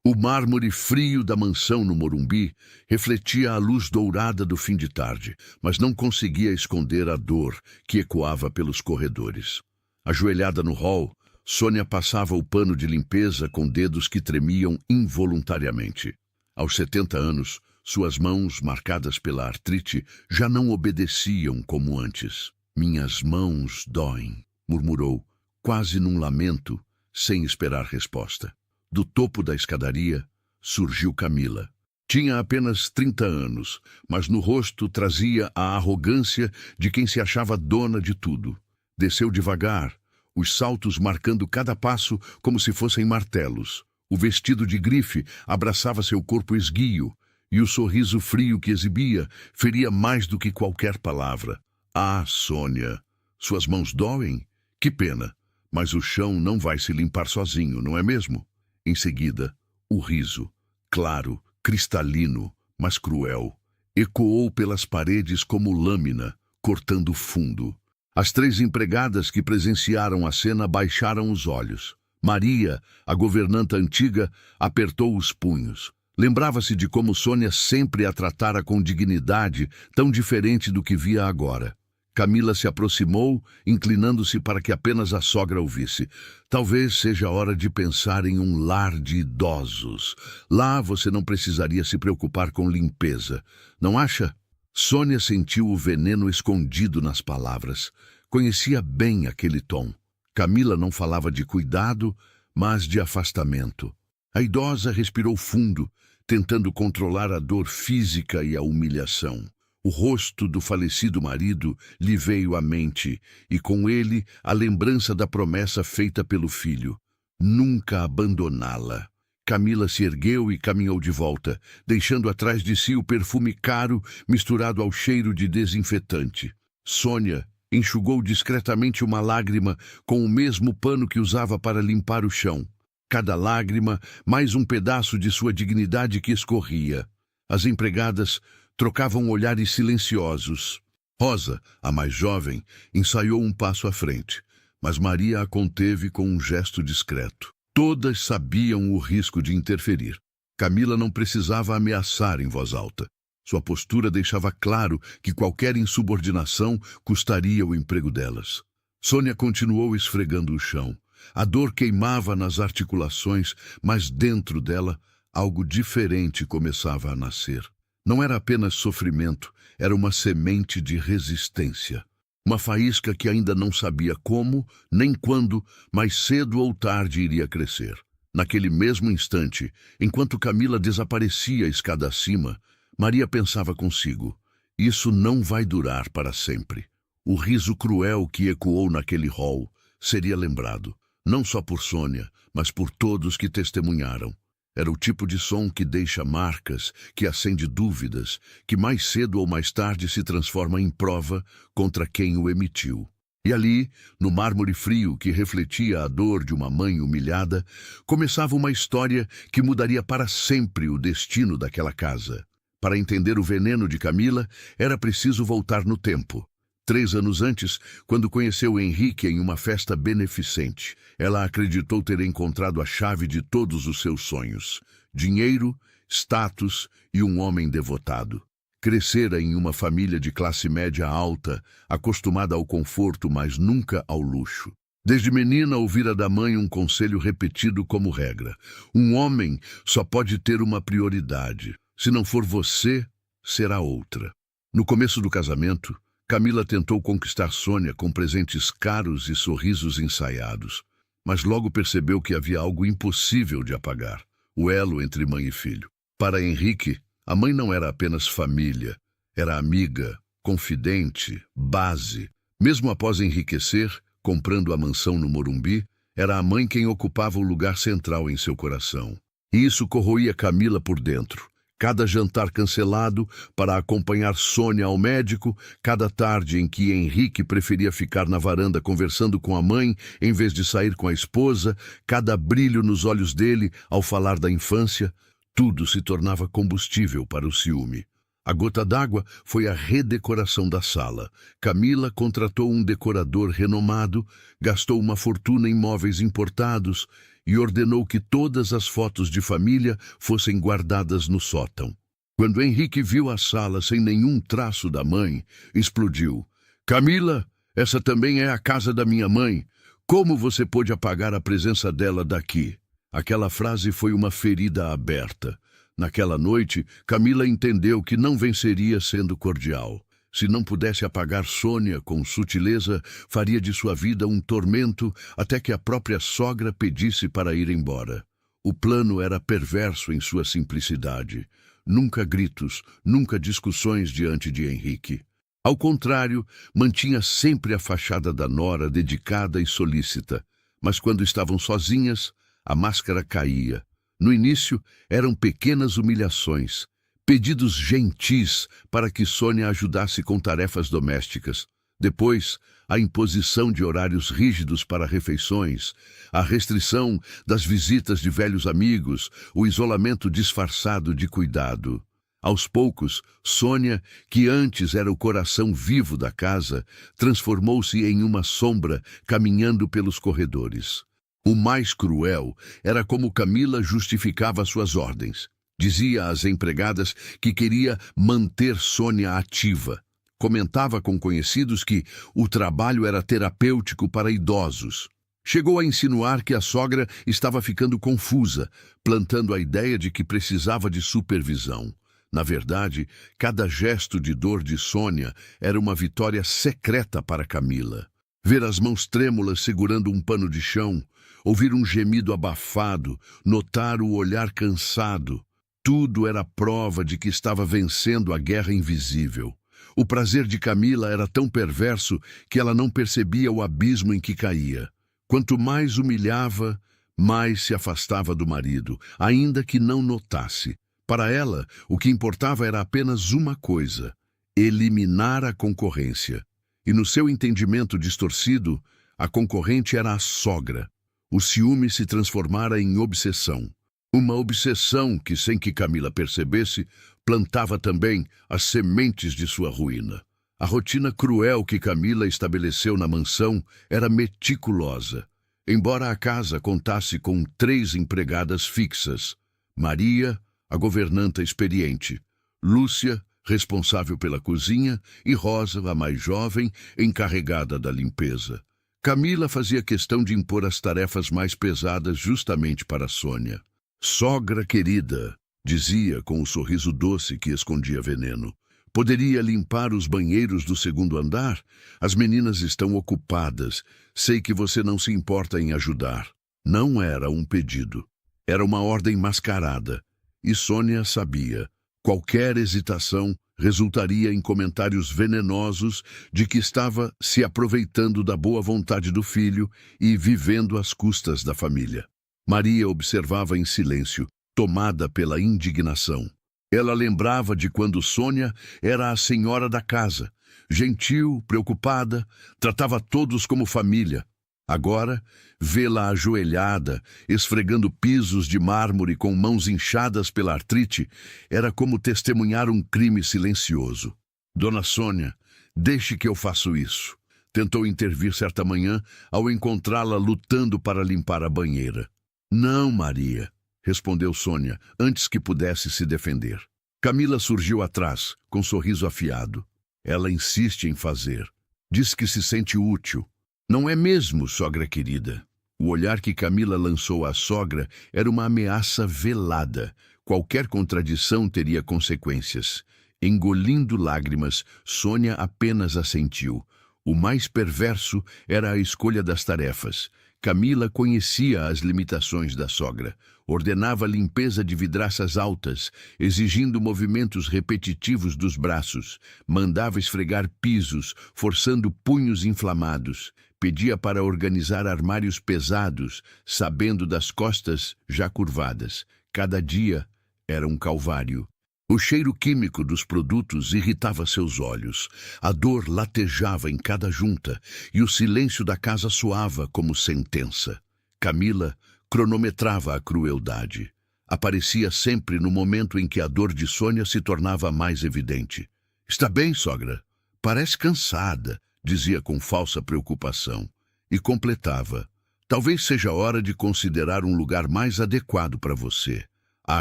O mármore frio da mansão no Morumbi refletia a luz dourada do fim de tarde, mas não conseguia esconder a dor que ecoava pelos corredores. Ajoelhada no hall, Sônia passava o pano de limpeza com dedos que tremiam involuntariamente. Aos 70 anos, suas mãos, marcadas pela artrite, já não obedeciam como antes. "Minhas mãos doem", murmurou, quase num lamento, sem esperar resposta. Do topo da escadaria, surgiu Camila. Tinha apenas 30 anos, mas no rosto trazia a arrogância de quem se achava dona de tudo. Desceu devagar, os saltos marcando cada passo como se fossem martelos. O vestido de grife abraçava seu corpo esguio, e o sorriso frio que exibia feria mais do que qualquer palavra. "Ah, Sônia, suas mãos doem? Que pena, mas o chão não vai se limpar sozinho, não é mesmo?" Em seguida, o riso, claro, cristalino, mas cruel, ecoou pelas paredes como lâmina, cortando fundo. As 3 empregadas que presenciaram a cena baixaram os olhos. Maria, a governanta antiga, apertou os punhos. Lembrava-se de como Sônia sempre a tratara com dignidade, tão diferente do que via agora. Camila se aproximou, inclinando-se para que apenas a sogra ouvisse. "Talvez seja a hora de pensar em um lar de idosos. Lá você não precisaria se preocupar com limpeza. Não acha?" Sônia sentiu o veneno escondido nas palavras. Conhecia bem aquele tom. Camila não falava de cuidado, mas de afastamento. A idosa respirou fundo, tentando controlar a dor física e a humilhação. O rosto do falecido marido lhe veio à mente, e com ele a lembrança da promessa feita pelo filho. Nunca abandoná-la. Camila se ergueu e caminhou de volta, deixando atrás de si o perfume caro misturado ao cheiro de desinfetante. Sônia enxugou discretamente uma lágrima com o mesmo pano que usava para limpar o chão. Cada lágrima, mais um pedaço de sua dignidade que escorria. As empregadas trocavam olhares silenciosos. Rosa, a mais jovem, ensaiou um passo à frente, mas Maria a conteve com um gesto discreto. Todas sabiam o risco de interferir. Camila não precisava ameaçar em voz alta. Sua postura deixava claro que qualquer insubordinação custaria o emprego delas. Sônia continuou esfregando o chão. A dor queimava nas articulações, mas dentro dela algo diferente começava a nascer. Não era apenas sofrimento, era uma semente de resistência. Uma faísca que ainda não sabia como, nem quando, mas cedo ou tarde iria crescer. Naquele mesmo instante, enquanto Camila desaparecia escada acima, Maria pensava consigo: isso não vai durar para sempre. O riso cruel que ecoou naquele hall seria lembrado, não só por Sônia, mas por todos que testemunharam. Era o tipo de som que deixa marcas, que acende dúvidas, que mais cedo ou mais tarde se transforma em prova contra quem o emitiu. E ali, no mármore frio que refletia a dor de uma mãe humilhada, começava uma história que mudaria para sempre o destino daquela casa. Para entender o veneno de Camila, era preciso voltar no tempo. 3 anos antes, quando conheceu Henrique em uma festa beneficente, ela acreditou ter encontrado a chave de todos os seus sonhos: dinheiro, status e um homem devotado. Crescera em uma família de classe média alta, acostumada ao conforto, mas nunca ao luxo. Desde menina ouvira da mãe um conselho repetido como regra: um homem só pode ter uma prioridade. Se não for você, será outra. No começo do casamento, Camila tentou conquistar Sônia com presentes caros e sorrisos ensaiados, mas logo percebeu que havia algo impossível de apagar: o elo entre mãe e filho. Para Henrique, a mãe não era apenas família, era amiga, confidente, base. Mesmo após enriquecer, comprando a mansão no Morumbi, era a mãe quem ocupava o lugar central em seu coração. E isso corroía Camila por dentro. Cada jantar cancelado para acompanhar Sônia ao médico, cada tarde em que Henrique preferia ficar na varanda conversando com a mãe em vez de sair com a esposa, cada brilho nos olhos dele ao falar da infância, tudo se tornava combustível para o ciúme. A gota d'água foi a redecoração da sala. Camila contratou um decorador renomado, gastou uma fortuna em móveis importados e ordenou que todas as fotos de família fossem guardadas no sótão. Quando Henrique viu a sala sem nenhum traço da mãe, explodiu. Camila, essa também é a casa da minha mãe. Como você pôde apagar a presença dela daqui? Aquela frase foi uma ferida aberta. Naquela noite, Camila entendeu que não venceria sendo cordial. Se não pudesse apagar Sônia com sutileza, faria de sua vida um tormento até que a própria sogra pedisse para ir embora. O plano era perverso em sua simplicidade. Nunca gritos, nunca discussões diante de Henrique. Ao contrário, mantinha sempre a fachada da nora dedicada e solícita. Mas quando estavam sozinhas, a máscara caía. No início, eram pequenas humilhações, pedidos gentis para que Sônia ajudasse com tarefas domésticas. Depois, a imposição de horários rígidos para refeições, a restrição das visitas de velhos amigos, o isolamento disfarçado de cuidado. Aos poucos, Sônia, que antes era o coração vivo da casa, transformou-se em uma sombra caminhando pelos corredores. O mais cruel era como Camila justificava suas ordens. Dizia às empregadas que queria manter Sônia ativa. Comentava com conhecidos que o trabalho era terapêutico para idosos. Chegou a insinuar que a sogra estava ficando confusa, plantando a ideia de que precisava de supervisão. Na verdade, cada gesto de dor de Sônia era uma vitória secreta para Camila. Ver as mãos trêmulas segurando um pano de chão, ouvir um gemido abafado, notar o olhar cansado, tudo era prova de que estava vencendo a guerra invisível. O prazer de Camila era tão perverso que ela não percebia o abismo em que caía. Quanto mais humilhava, mais se afastava do marido, ainda que não notasse. Para ela, o que importava era apenas uma coisa: eliminar a concorrência. E no seu entendimento distorcido, a concorrente era a sogra. O ciúme se transformara em obsessão. Uma obsessão que, sem que Camila percebesse, plantava também as sementes de sua ruína. A rotina cruel que Camila estabeleceu na mansão era meticulosa. Embora a casa contasse com 3 empregadas fixas: Maria, a governanta experiente, Lúcia, responsável pela cozinha, e Rosa, a mais jovem, encarregada da limpeza. Camila fazia questão de impor as tarefas mais pesadas justamente para Sônia. Sogra querida, dizia com o sorriso doce que escondia veneno, poderia limpar os banheiros do 2º andar? As meninas estão ocupadas. Sei que você não se importa em ajudar. Não era um pedido. Era uma ordem mascarada. E Sônia sabia. Qualquer hesitação resultaria em comentários venenosos de que estava se aproveitando da boa vontade do filho e vivendo às custas da família. Maria observava em silêncio, tomada pela indignação. Ela lembrava de quando Sônia era a senhora da casa, gentil, preocupada, tratava todos como família. Agora, vê-la ajoelhada, esfregando pisos de mármore com mãos inchadas pela artrite, era como testemunhar um crime silencioso. Dona Sônia, deixe que eu faço isso. Tentou intervir certa manhã ao encontrá-la lutando para limpar a banheira. Não, Maria, respondeu Sônia, antes que pudesse se defender. Camila surgiu atrás, com sorriso afiado. Ela insiste em fazer. Diz que se sente útil. Não é mesmo, sogra querida? O olhar que Camila lançou à sogra era uma ameaça velada. Qualquer contradição teria consequências. Engolindo lágrimas, Sônia apenas assentiu. O mais perverso era a escolha das tarefas. Camila conhecia as limitações da sogra. Ordenava a limpeza de vidraças altas, exigindo movimentos repetitivos dos braços. Mandava esfregar pisos, forçando punhos inflamados. Pedia para organizar armários pesados, sabendo das costas já curvadas. Cada dia era um calvário. O cheiro químico dos produtos irritava seus olhos. A dor latejava em cada junta e o silêncio da casa soava como sentença. Camila cronometrava a crueldade. Aparecia sempre no momento em que a dor de Sônia se tornava mais evidente. Está bem, sogra? Parece cansada, dizia com falsa preocupação. E completava. Talvez seja hora de considerar um lugar mais adequado para você. Há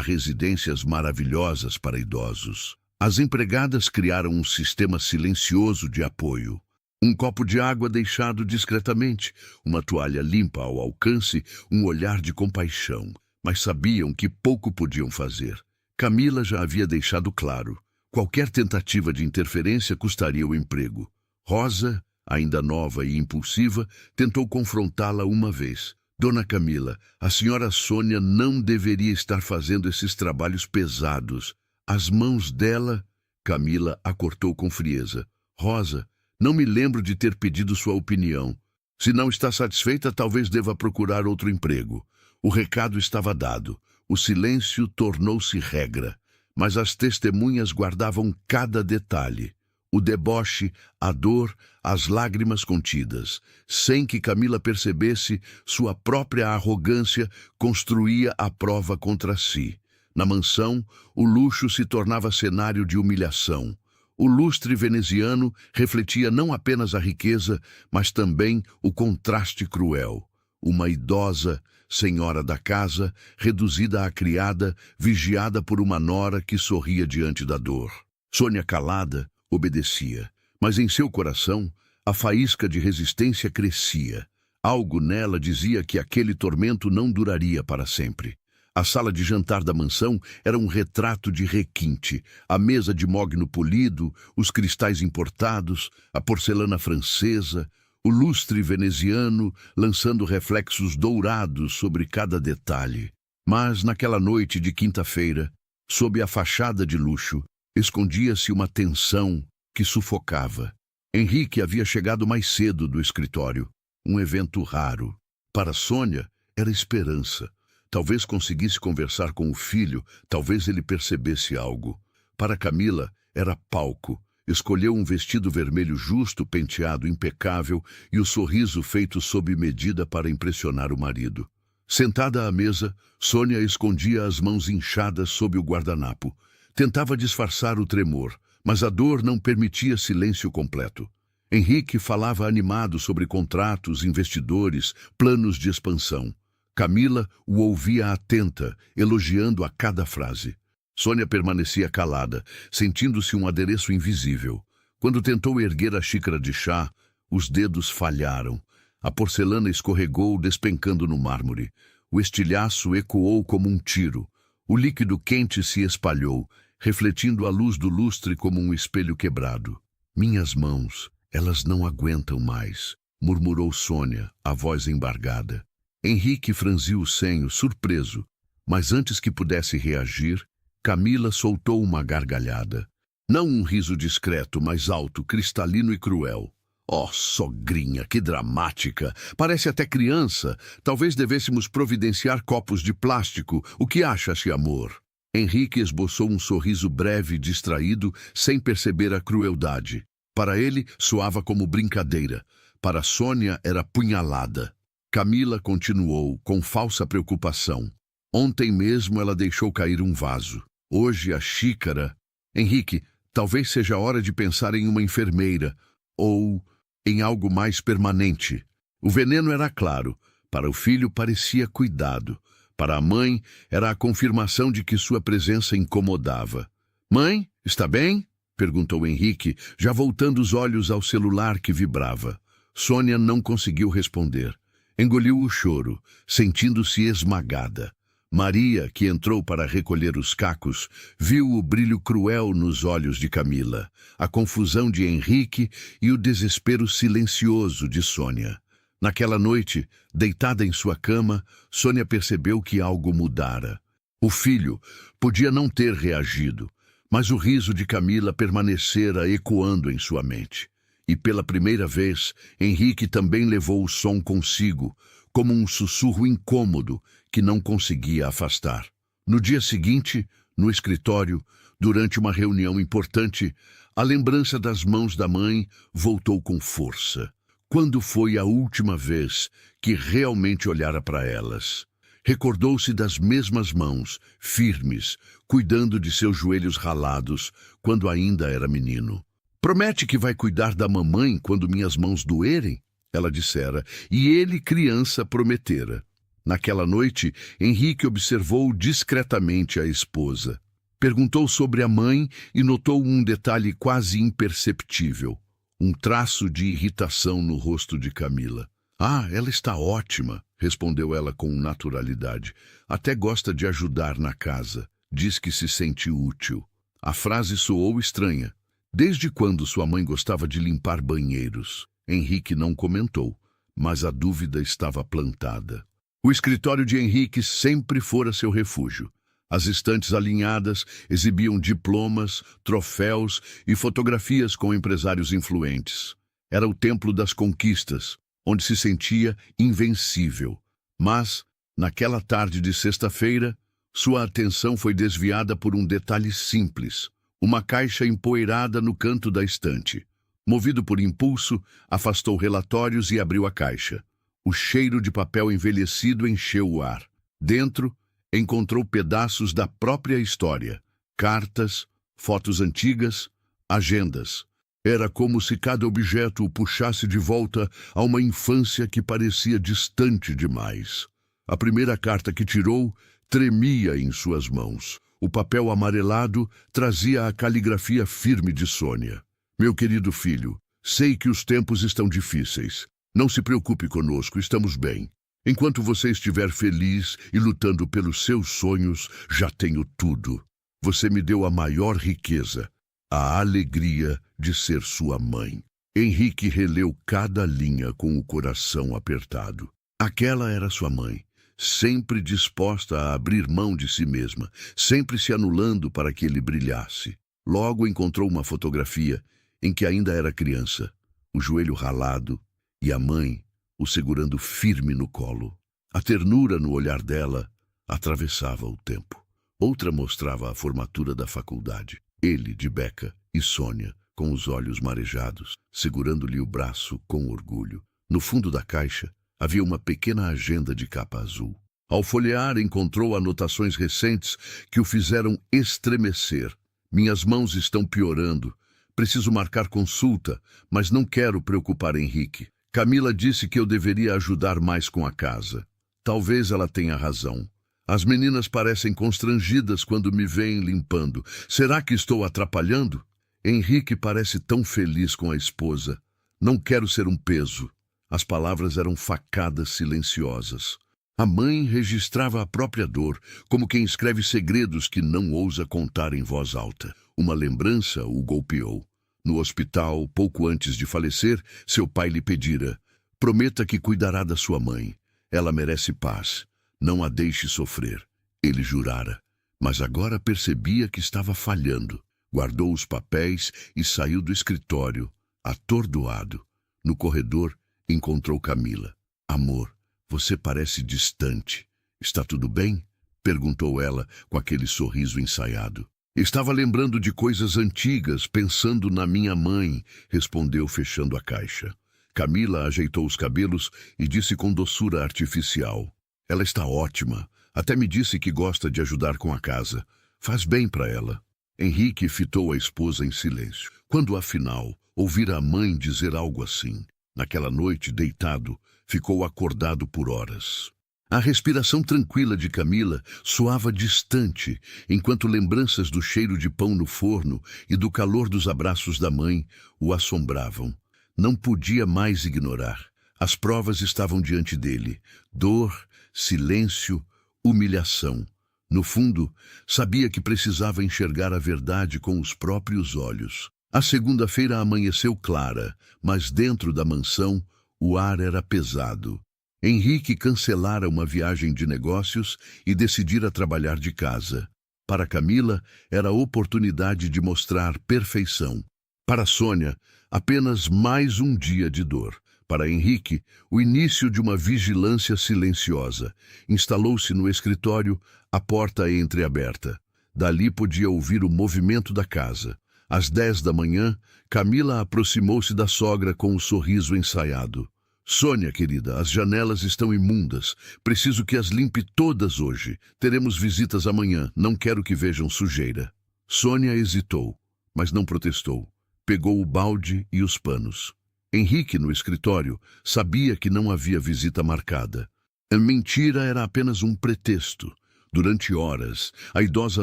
residências maravilhosas para idosos. As empregadas criaram um sistema silencioso de apoio. Um copo de água deixado discretamente, uma toalha limpa ao alcance, um olhar de compaixão. Mas sabiam que pouco podiam fazer. Camila já havia deixado claro. Qualquer tentativa de interferência custaria o emprego. Rosa, ainda nova e impulsiva, tentou confrontá-la uma vez. Dona Camila, a senhora Sônia não deveria estar fazendo esses trabalhos pesados. As mãos dela... Camila a cortou com frieza. Rosa, não me lembro de ter pedido sua opinião. Se não está satisfeita, talvez deva procurar outro emprego. O recado estava dado. O silêncio tornou-se regra. Mas as testemunhas guardavam cada detalhe. O deboche, a dor, as lágrimas contidas. Sem que Camila percebesse, sua própria arrogância construía a prova contra si. Na mansão, o luxo se tornava cenário de humilhação. O lustre veneziano refletia não apenas a riqueza, mas também o contraste cruel. Uma idosa, senhora da casa, reduzida à criada, vigiada por uma nora que sorria diante da dor. Sônia, calada, obedecia, mas em seu coração a faísca de resistência crescia. Algo nela dizia que aquele tormento não duraria para sempre. A sala de jantar da mansão era um retrato de requinte. A mesa de mogno polido, os cristais importados, a porcelana francesa, o lustre veneziano lançando reflexos dourados sobre cada detalhe. Mas naquela noite de quinta-feira, sob a fachada de luxo, escondia-se uma tensão que sufocava. Henrique havia chegado mais cedo do escritório, um evento raro. Para Sônia, era esperança. Talvez conseguisse conversar com o filho, talvez ele percebesse algo. Para Camila, era palco. Escolheu um vestido vermelho justo, penteado impecável e o sorriso feito sob medida para impressionar o marido. Sentada à mesa, Sônia escondia as mãos inchadas sob o guardanapo. Tentava disfarçar o tremor, mas a dor não permitia silêncio completo. Henrique falava animado sobre contratos, investidores, planos de expansão. Camila o ouvia atenta, elogiando a cada frase. Sônia permanecia calada, sentindo-se um adereço invisível. Quando tentou erguer a xícara de chá, os dedos falharam. A porcelana escorregou, despencando no mármore. O estilhaço ecoou como um tiro. O líquido quente se espalhou, refletindo a luz do lustre como um espelho quebrado. Minhas mãos, elas não aguentam mais, murmurou Sônia, a voz embargada. Henrique franziu o senho, surpreso, mas antes que pudesse reagir, Camila soltou uma gargalhada. Não um riso discreto, mas alto, cristalino e cruel. Oh, sogrinha, que dramática! Parece até criança. Talvez devêssemos providenciar copos de plástico. O que achas, amor? Henrique esboçou um sorriso breve e distraído, sem perceber a crueldade. Para ele, soava como brincadeira. Para Sônia, era punhalada. Camila continuou, com falsa preocupação. Ontem mesmo ela deixou cair um vaso. Hoje a xícara... Henrique, talvez seja hora de pensar em uma enfermeira, ou em algo mais permanente. O veneno era claro. Para o filho parecia cuidado. Para a mãe, era a confirmação de que sua presença incomodava. Mãe, está bem? Perguntou Henrique, já voltando os olhos ao celular que vibrava. Sônia não conseguiu responder. Engoliu o choro, sentindo-se esmagada. Maria, que entrou para recolher os cacos, viu o brilho cruel nos olhos de Camila, a confusão de Henrique e o desespero silencioso de Sônia. Naquela noite, deitada em sua cama, Sônia percebeu que algo mudara. O filho podia não ter reagido, mas o riso de Camila permanecera ecoando em sua mente. E pela primeira vez, Henrique também levou o som consigo, como um sussurro incômodo que não conseguia afastar. No dia seguinte, no escritório, durante uma reunião importante, a lembrança das mãos da mãe voltou com força. Quando foi a última vez que realmente olhara para elas? Recordou-se das mesmas mãos, firmes, cuidando de seus joelhos ralados, quando ainda era menino. Promete que vai cuidar da mamãe quando minhas mãos doerem? ela dissera, e ele, criança, prometera. Naquela noite, Henrique observou discretamente a esposa. Perguntou sobre a mãe e notou um detalhe quase imperceptível, um traço de irritação no rosto de Camila. Ah, ela está ótima, respondeu ela com naturalidade. Até gosta de ajudar na casa. Diz que se sente útil. A frase soou estranha. Desde quando sua mãe gostava de limpar banheiros? Henrique não comentou, mas a dúvida estava plantada. O escritório de Henrique sempre fora seu refúgio. As estantes alinhadas exibiam diplomas, troféus e fotografias com empresários influentes. Era o templo das conquistas, onde se sentia invencível. Mas, naquela tarde de sexta-feira, sua atenção foi desviada por um detalhe simples, uma caixa empoeirada no canto da estante. Movido por impulso, afastou relatórios e abriu a caixa. O cheiro de papel envelhecido encheu o ar. Dentro, encontrou pedaços da própria história, cartas, fotos antigas, agendas. Era como se cada objeto o puxasse de volta a uma infância que parecia distante demais. A primeira carta que tirou tremia em suas mãos. O papel amarelado trazia a caligrafia firme de Sônia. Meu querido filho, sei que os tempos estão difíceis. Não se preocupe conosco, estamos bem. Enquanto você estiver feliz e lutando pelos seus sonhos, já tenho tudo. Você me deu a maior riqueza, a alegria de ser sua mãe. Henrique releu cada linha com o coração apertado. Aquela era sua mãe, sempre disposta a abrir mão de si mesma, sempre se anulando para que ele brilhasse. Logo encontrou uma fotografia em que ainda era criança, o joelho ralado e a mãe o segurando firme no colo. A ternura no olhar dela atravessava o tempo. Outra mostrava a formatura da faculdade. Ele, de beca, e Sônia, com os olhos marejados, segurando-lhe o braço com orgulho. No fundo da caixa havia uma pequena agenda de capa azul. Ao folhear, encontrou anotações recentes que o fizeram estremecer. Minhas mãos estão piorando. Preciso marcar consulta, mas não quero preocupar Henrique. Camila disse que eu deveria ajudar mais com a casa. Talvez ela tenha razão. As meninas parecem constrangidas quando me veem limpando. Será que estou atrapalhando? Henrique parece tão feliz com a esposa. Não quero ser um peso. As palavras eram facadas silenciosas. A mãe registrava a própria dor, como quem escreve segredos que não ousa contar em voz alta. Uma lembrança o golpeou. No hospital, pouco antes de falecer, seu pai lhe pedira: prometa que cuidará da sua mãe. Ela merece paz. Não a deixe sofrer. Ele jurara, mas agora percebia que estava falhando. Guardou os papéis e saiu do escritório, atordoado. No corredor, encontrou Camila. Amor, você parece distante. Está tudo bem? Perguntou ela com aquele sorriso ensaiado. Estava lembrando de coisas antigas, pensando na minha mãe, respondeu fechando a caixa. Camila ajeitou os cabelos e disse com doçura artificial: ela está ótima. Até me disse que gosta de ajudar com a casa. Faz bem para ela. Henrique fitou a esposa em silêncio. Quando, afinal, ouvira a mãe dizer algo assim, naquela noite, deitado, ficou acordado por horas. A respiração tranquila de Camila soava distante, enquanto lembranças do cheiro de pão no forno e do calor dos abraços da mãe o assombravam. Não podia mais ignorar. As provas estavam diante dele. Dor, silêncio, humilhação. No fundo, sabia que precisava enxergar a verdade com os próprios olhos. A segunda-feira amanheceu clara, mas dentro da mansão o ar era pesado. Henrique cancelara uma viagem de negócios e decidira trabalhar de casa. Para Camila, era a oportunidade de mostrar perfeição. Para Sônia, apenas mais um dia de dor. Para Henrique, o início de uma vigilância silenciosa. Instalou-se no escritório, a porta entreaberta. Dali podia ouvir o movimento da casa. Às 10 da manhã, Camila aproximou-se da sogra com um sorriso ensaiado. Sônia, querida, as janelas estão imundas. Preciso que as limpe todas hoje. Teremos visitas amanhã. Não quero que vejam sujeira. Sônia hesitou, mas não protestou. Pegou o balde e os panos. Henrique, no escritório, sabia que não havia visita marcada. A mentira era apenas um pretexto. Durante horas, a idosa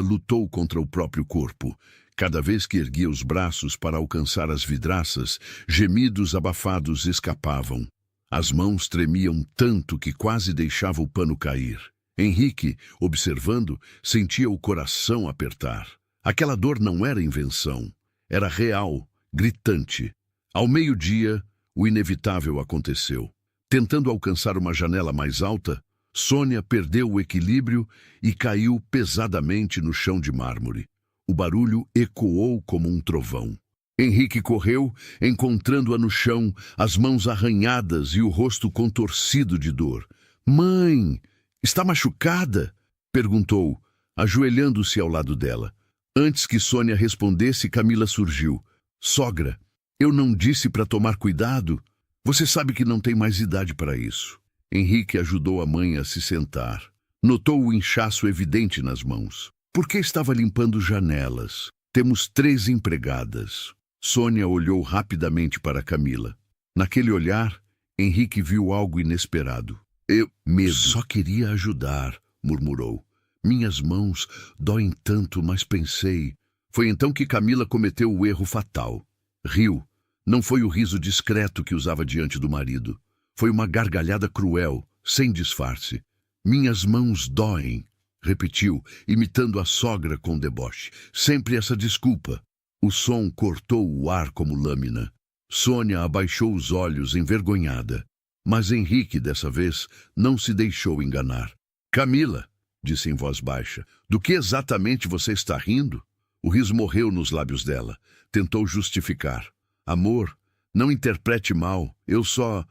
lutou contra o próprio corpo. Cada vez que erguia os braços para alcançar as vidraças, gemidos abafados escapavam. As mãos tremiam tanto que quase deixava o pano cair. Henrique, observando, sentia o coração apertar. Aquela dor não era invenção. Era real, gritante. Ao meio-dia, o inevitável aconteceu. Tentando alcançar uma janela mais alta, Sônia perdeu o equilíbrio e caiu pesadamente no chão de mármore. O barulho ecoou como um trovão. Henrique correu, encontrando-a no chão, as mãos arranhadas e o rosto contorcido de dor. "Mãe, está machucada?" perguntou, ajoelhando-se ao lado dela. Antes que Sônia respondesse, Camila surgiu. "Sogra, eu não disse para tomar cuidado? Você sabe que não tem mais idade para isso." Henrique ajudou a mãe a se sentar. Notou o inchaço evidente nas mãos. "Por que estava limpando janelas? Temos 3 empregadas." Sônia olhou rapidamente para Camila. Naquele olhar, Henrique viu algo inesperado. Medo. "Só queria ajudar", murmurou. "Minhas mãos doem tanto, mas pensei." Foi então que Camila cometeu o erro fatal. Riu. Não foi o riso discreto que usava diante do marido. Foi uma gargalhada cruel, sem disfarce. "Minhas mãos doem", repetiu, imitando a sogra com deboche. Sempre essa desculpa. O som cortou o ar como lâmina. Sônia abaixou os olhos, envergonhada. Mas Henrique, dessa vez, não se deixou enganar. "Camila", disse em voz baixa, "do que exatamente você está rindo?" O riso morreu nos lábios dela. Tentou justificar. "Amor, não interprete mal. Eu só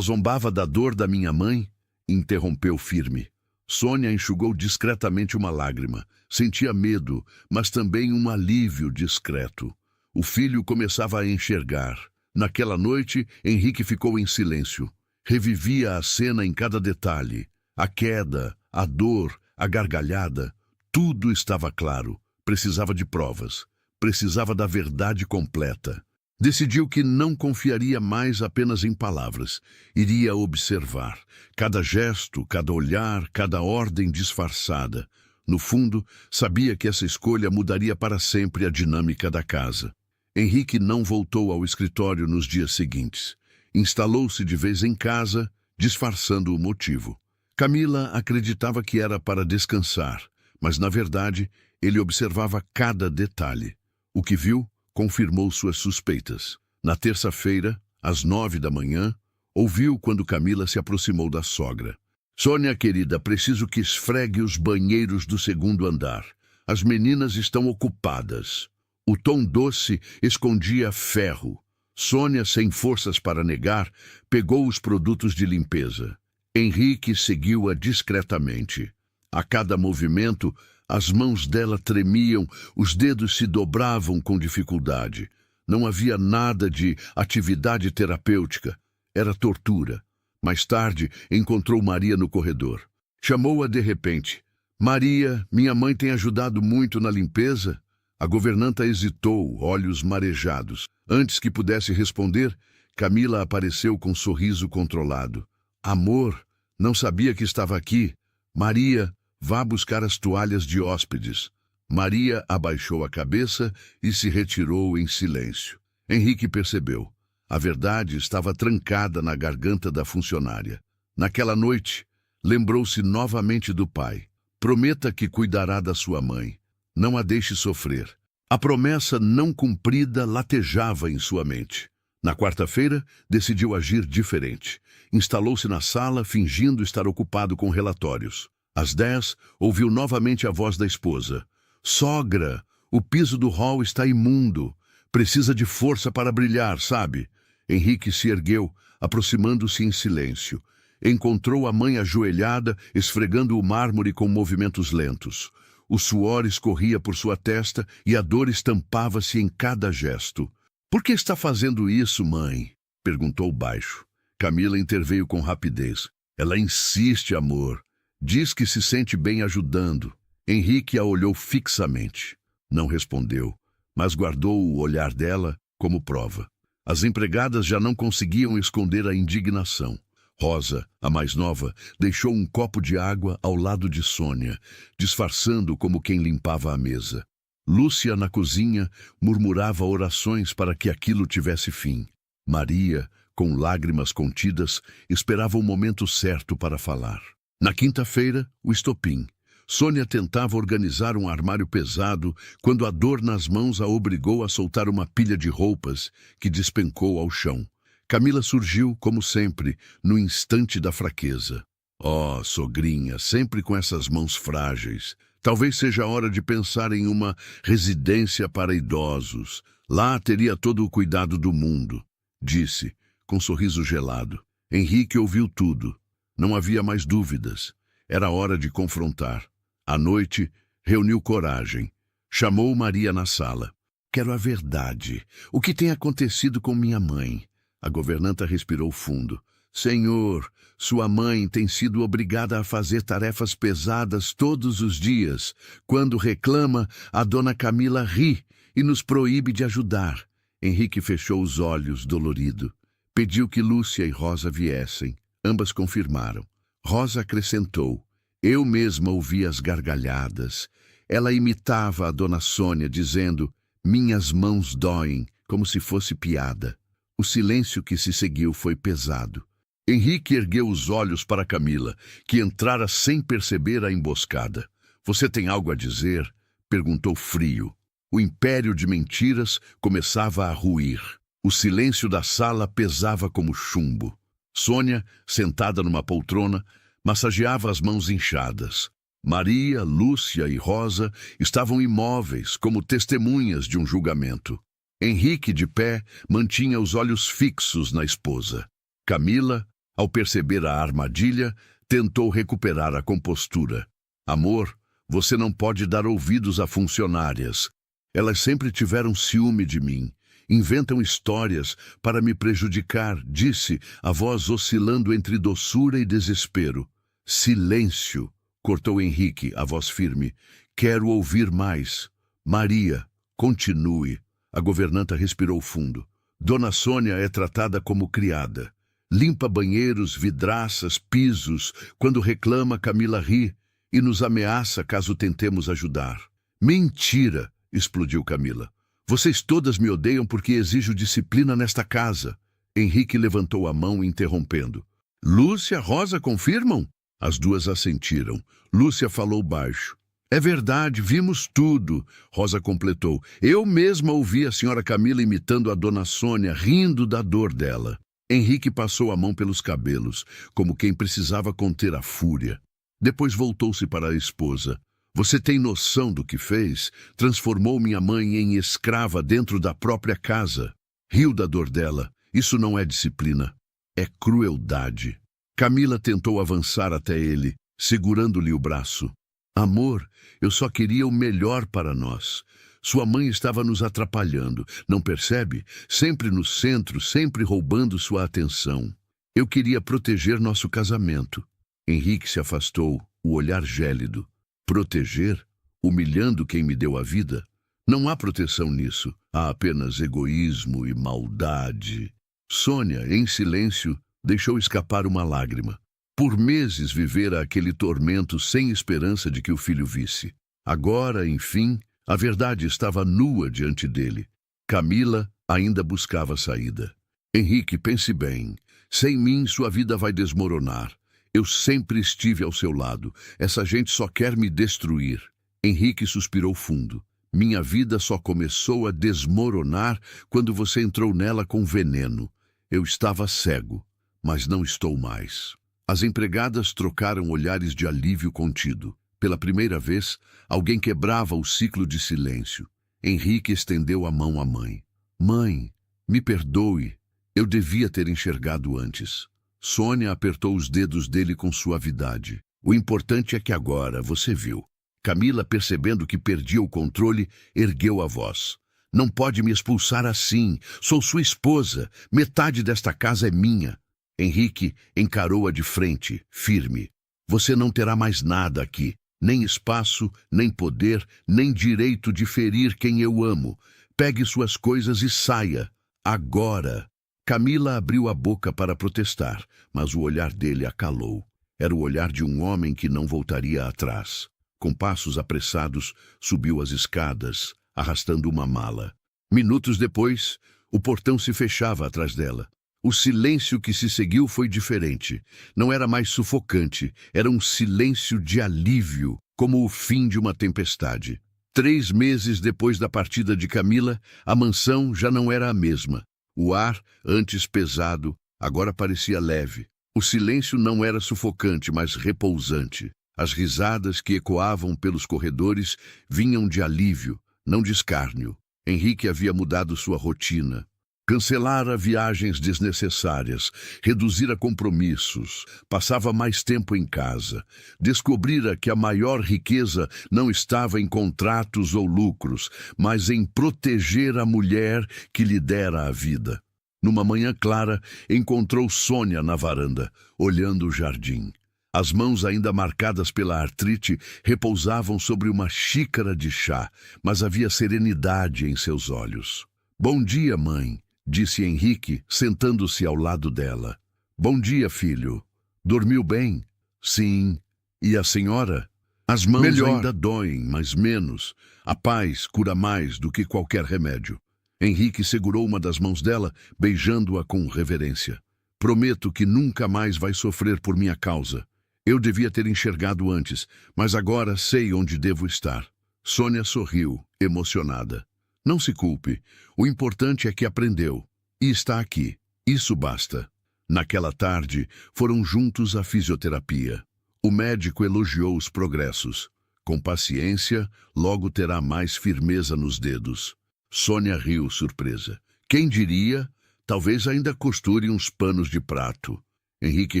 zombava da dor da minha mãe", interrompeu firme. Sônia enxugou discretamente uma lágrima. Sentia medo, mas também um alívio discreto. O filho começava a enxergar. Naquela noite, Henrique ficou em silêncio. Revivia a cena em cada detalhe. A queda, a dor, a gargalhada. Tudo estava claro. Precisava de provas. Precisava da verdade completa. Decidiu que não confiaria mais apenas em palavras. Iria observar. Cada gesto, cada olhar, cada ordem disfarçada. No fundo, sabia que essa escolha mudaria para sempre a dinâmica da casa. Henrique não voltou ao escritório nos dias seguintes. Instalou-se de vez em casa, disfarçando o motivo. Camila acreditava que era para descansar, mas, na verdade, ele observava cada detalhe. O que viu confirmou suas suspeitas. Na terça-feira, às 9 da manhã, ouviu quando Camila se aproximou da sogra. "Sônia, querida, preciso que esfregue os banheiros do 2º andar. As meninas estão ocupadas." O tom doce escondia ferro. Sônia, sem forças para negar, pegou os produtos de limpeza. Henrique seguiu-a discretamente. A cada movimento, as mãos dela tremiam, os dedos se dobravam com dificuldade. Não havia nada de atividade terapêutica. Era tortura. Mais tarde, encontrou Maria no corredor. Chamou-a de repente. "Maria, minha mãe tem ajudado muito na limpeza?" A governanta hesitou, olhos marejados. Antes que pudesse responder, Camila apareceu com um sorriso controlado. "Amor, não sabia que estava aqui. Maria, vá buscar as toalhas de hóspedes." Maria abaixou a cabeça e se retirou em silêncio. Henrique percebeu. A verdade estava trancada na garganta da funcionária. Naquela noite, lembrou-se novamente do pai. Prometa que cuidará da sua mãe. Não a deixe sofrer. A promessa não cumprida latejava em sua mente. Na quarta-feira, decidiu agir diferente. Instalou-se na sala, fingindo estar ocupado com relatórios. Às 10, ouviu novamente a voz da esposa. "Sogra, o piso do hall está imundo. Precisa de força para brilhar, sabe?" Henrique se ergueu, aproximando-se em silêncio. Encontrou a mãe ajoelhada, esfregando o mármore com movimentos lentos. O suor escorria por sua testa e a dor estampava-se em cada gesto. "Por que está fazendo isso, mãe?" perguntou baixo. Camila interveio com rapidez. "Ela insiste, amor. Diz que se sente bem ajudando." Henrique a olhou fixamente. Não respondeu, mas guardou o olhar dela como prova. As empregadas já não conseguiam esconder a indignação. Rosa, a mais nova, deixou um copo de água ao lado de Sônia, disfarçando como quem limpava a mesa. Lúcia, na cozinha, murmurava orações para que aquilo tivesse fim. Maria, com lágrimas contidas, esperava o momento certo para falar. Na quinta-feira, o estopim. Sônia tentava organizar um armário pesado quando a dor nas mãos a obrigou a soltar uma pilha de roupas que despencou ao chão. Camila surgiu, como sempre, no instante da fraqueza. Oh, sogrinha, sempre com essas mãos frágeis. Talvez seja a hora de pensar em uma residência para idosos. Lá teria todo o cuidado do mundo, disse, com sorriso gelado. Henrique ouviu tudo. Não havia mais dúvidas. Era hora de confrontar. À noite, reuniu coragem. Chamou Maria na sala. Quero a verdade. O que tem acontecido com minha mãe? A governanta respirou fundo. Senhor, sua mãe tem sido obrigada a fazer tarefas pesadas todos os dias. Quando reclama, a dona Camila ri e nos proíbe de ajudar. Henrique fechou os olhos, dolorido. Pediu que Lúcia e Rosa viessem. Ambas confirmaram. Rosa acrescentou. Eu mesma ouvi as gargalhadas. Ela imitava a dona Sônia, dizendo, minhas mãos doem, como se fosse piada. O silêncio que se seguiu foi pesado. Henrique ergueu os olhos para Camila, que entrara sem perceber a emboscada. Você tem algo a dizer? Perguntou frio. O império de mentiras começava a ruir. O silêncio da sala pesava como chumbo. Sônia, sentada numa poltrona, massageava as mãos inchadas. Maria, Lúcia e Rosa estavam imóveis, como testemunhas de um julgamento. Henrique, de pé, mantinha os olhos fixos na esposa. Camila, ao perceber a armadilha, tentou recuperar a compostura. Amor, você não pode dar ouvidos a funcionárias. Elas sempre tiveram ciúme de mim. Inventam histórias para me prejudicar, disse, a voz oscilando entre doçura e desespero. Silêncio, cortou Henrique, a voz firme. Quero ouvir mais. Maria, continue. A governanta respirou fundo. Dona Sônia é tratada como criada. Limpa banheiros, vidraças, pisos. Quando reclama, Camila ri e nos ameaça caso tentemos ajudar. Mentira, explodiu Camila. Vocês todas me odeiam porque exijo disciplina nesta casa. Henrique levantou a mão, interrompendo. Lúcia, Rosa confirmam? As duas assentiram. Lúcia falou baixo. É verdade, vimos tudo, Rosa completou. Eu mesma ouvi a senhora Camila imitando a dona Sônia, rindo da dor dela. Henrique passou a mão pelos cabelos, como quem precisava conter a fúria. Depois voltou-se para a esposa. Você tem noção do que fez? Transformou minha mãe em escrava dentro da própria casa. Riu da dor dela. Isso não é disciplina. É crueldade. Camila tentou avançar até ele, segurando-lhe o braço. Amor, eu só queria o melhor para nós. Sua mãe estava nos atrapalhando, não percebe? Sempre no centro, sempre roubando sua atenção. Eu queria proteger nosso casamento. Henrique se afastou, o olhar gélido. Proteger? Humilhando quem me deu a vida? Não há proteção nisso. Há apenas egoísmo e maldade. Sônia, em silêncio, deixou escapar uma lágrima. Por meses vivera aquele tormento sem esperança de que o filho visse. Agora, enfim, a verdade estava nua diante dele. Camila ainda buscava saída. Henrique, pense bem. Sem mim, sua vida vai desmoronar. Eu sempre estive ao seu lado. Essa gente só quer me destruir. Henrique suspirou fundo. Minha vida só começou a desmoronar quando você entrou nela com veneno. Eu estava cego, mas não estou mais. As empregadas trocaram olhares de alívio contido. Pela primeira vez, alguém quebrava o ciclo de silêncio. Henrique estendeu a mão à mãe. Mãe, me perdoe. Eu devia ter enxergado antes. Sônia apertou os dedos dele com suavidade. O importante é que agora você viu. Camila, percebendo que perdia o controle, ergueu a voz. Não pode me expulsar assim. Sou sua esposa. Metade desta casa é minha. Henrique encarou-a de frente, firme. Você não terá mais nada aqui. Nem espaço, nem poder, nem direito de ferir quem eu amo. Pegue suas coisas e saia. Agora! Camila abriu a boca para protestar, mas o olhar dele a calou. Era o olhar de um homem que não voltaria atrás. Com passos apressados, subiu as escadas, arrastando uma mala. Minutos depois, o portão se fechava atrás dela. O silêncio que se seguiu foi diferente. Não era mais sufocante, era um silêncio de alívio, como o fim de uma tempestade. 3 meses depois da partida de Camila, a mansão já não era a mesma. O ar, antes pesado, agora parecia leve. O silêncio não era sufocante, mas repousante. As risadas que ecoavam pelos corredores vinham de alívio, não de escárnio. Henrique havia mudado sua rotina. Cancelara viagens desnecessárias, reduzira compromissos, passava mais tempo em casa. Descobrira que a maior riqueza não estava em contratos ou lucros, mas em proteger a mulher que lhe dera a vida. Numa manhã clara, encontrou Sônia na varanda, olhando o jardim. As mãos ainda marcadas pela artrite repousavam sobre uma xícara de chá, mas havia serenidade em seus olhos. "Bom dia, mãe", disse Henrique, sentando-se ao lado dela. "Bom dia, filho. Dormiu bem?" "Sim. E a senhora?" "As mãos ainda doem, mas menos. A paz cura mais do que qualquer remédio." Henrique segurou uma das mãos dela, beijando-a com reverência. "Prometo que nunca mais vai sofrer por minha causa. Eu devia ter enxergado antes, mas agora sei onde devo estar." Sônia sorriu, emocionada. "Não se culpe. O importante é que aprendeu. E está aqui. Isso basta." Naquela tarde, foram juntos à fisioterapia. O médico elogiou os progressos. "Com paciência, logo terá mais firmeza nos dedos." Sônia riu, surpresa. "Quem diria? Talvez ainda costure uns panos de prato." Henrique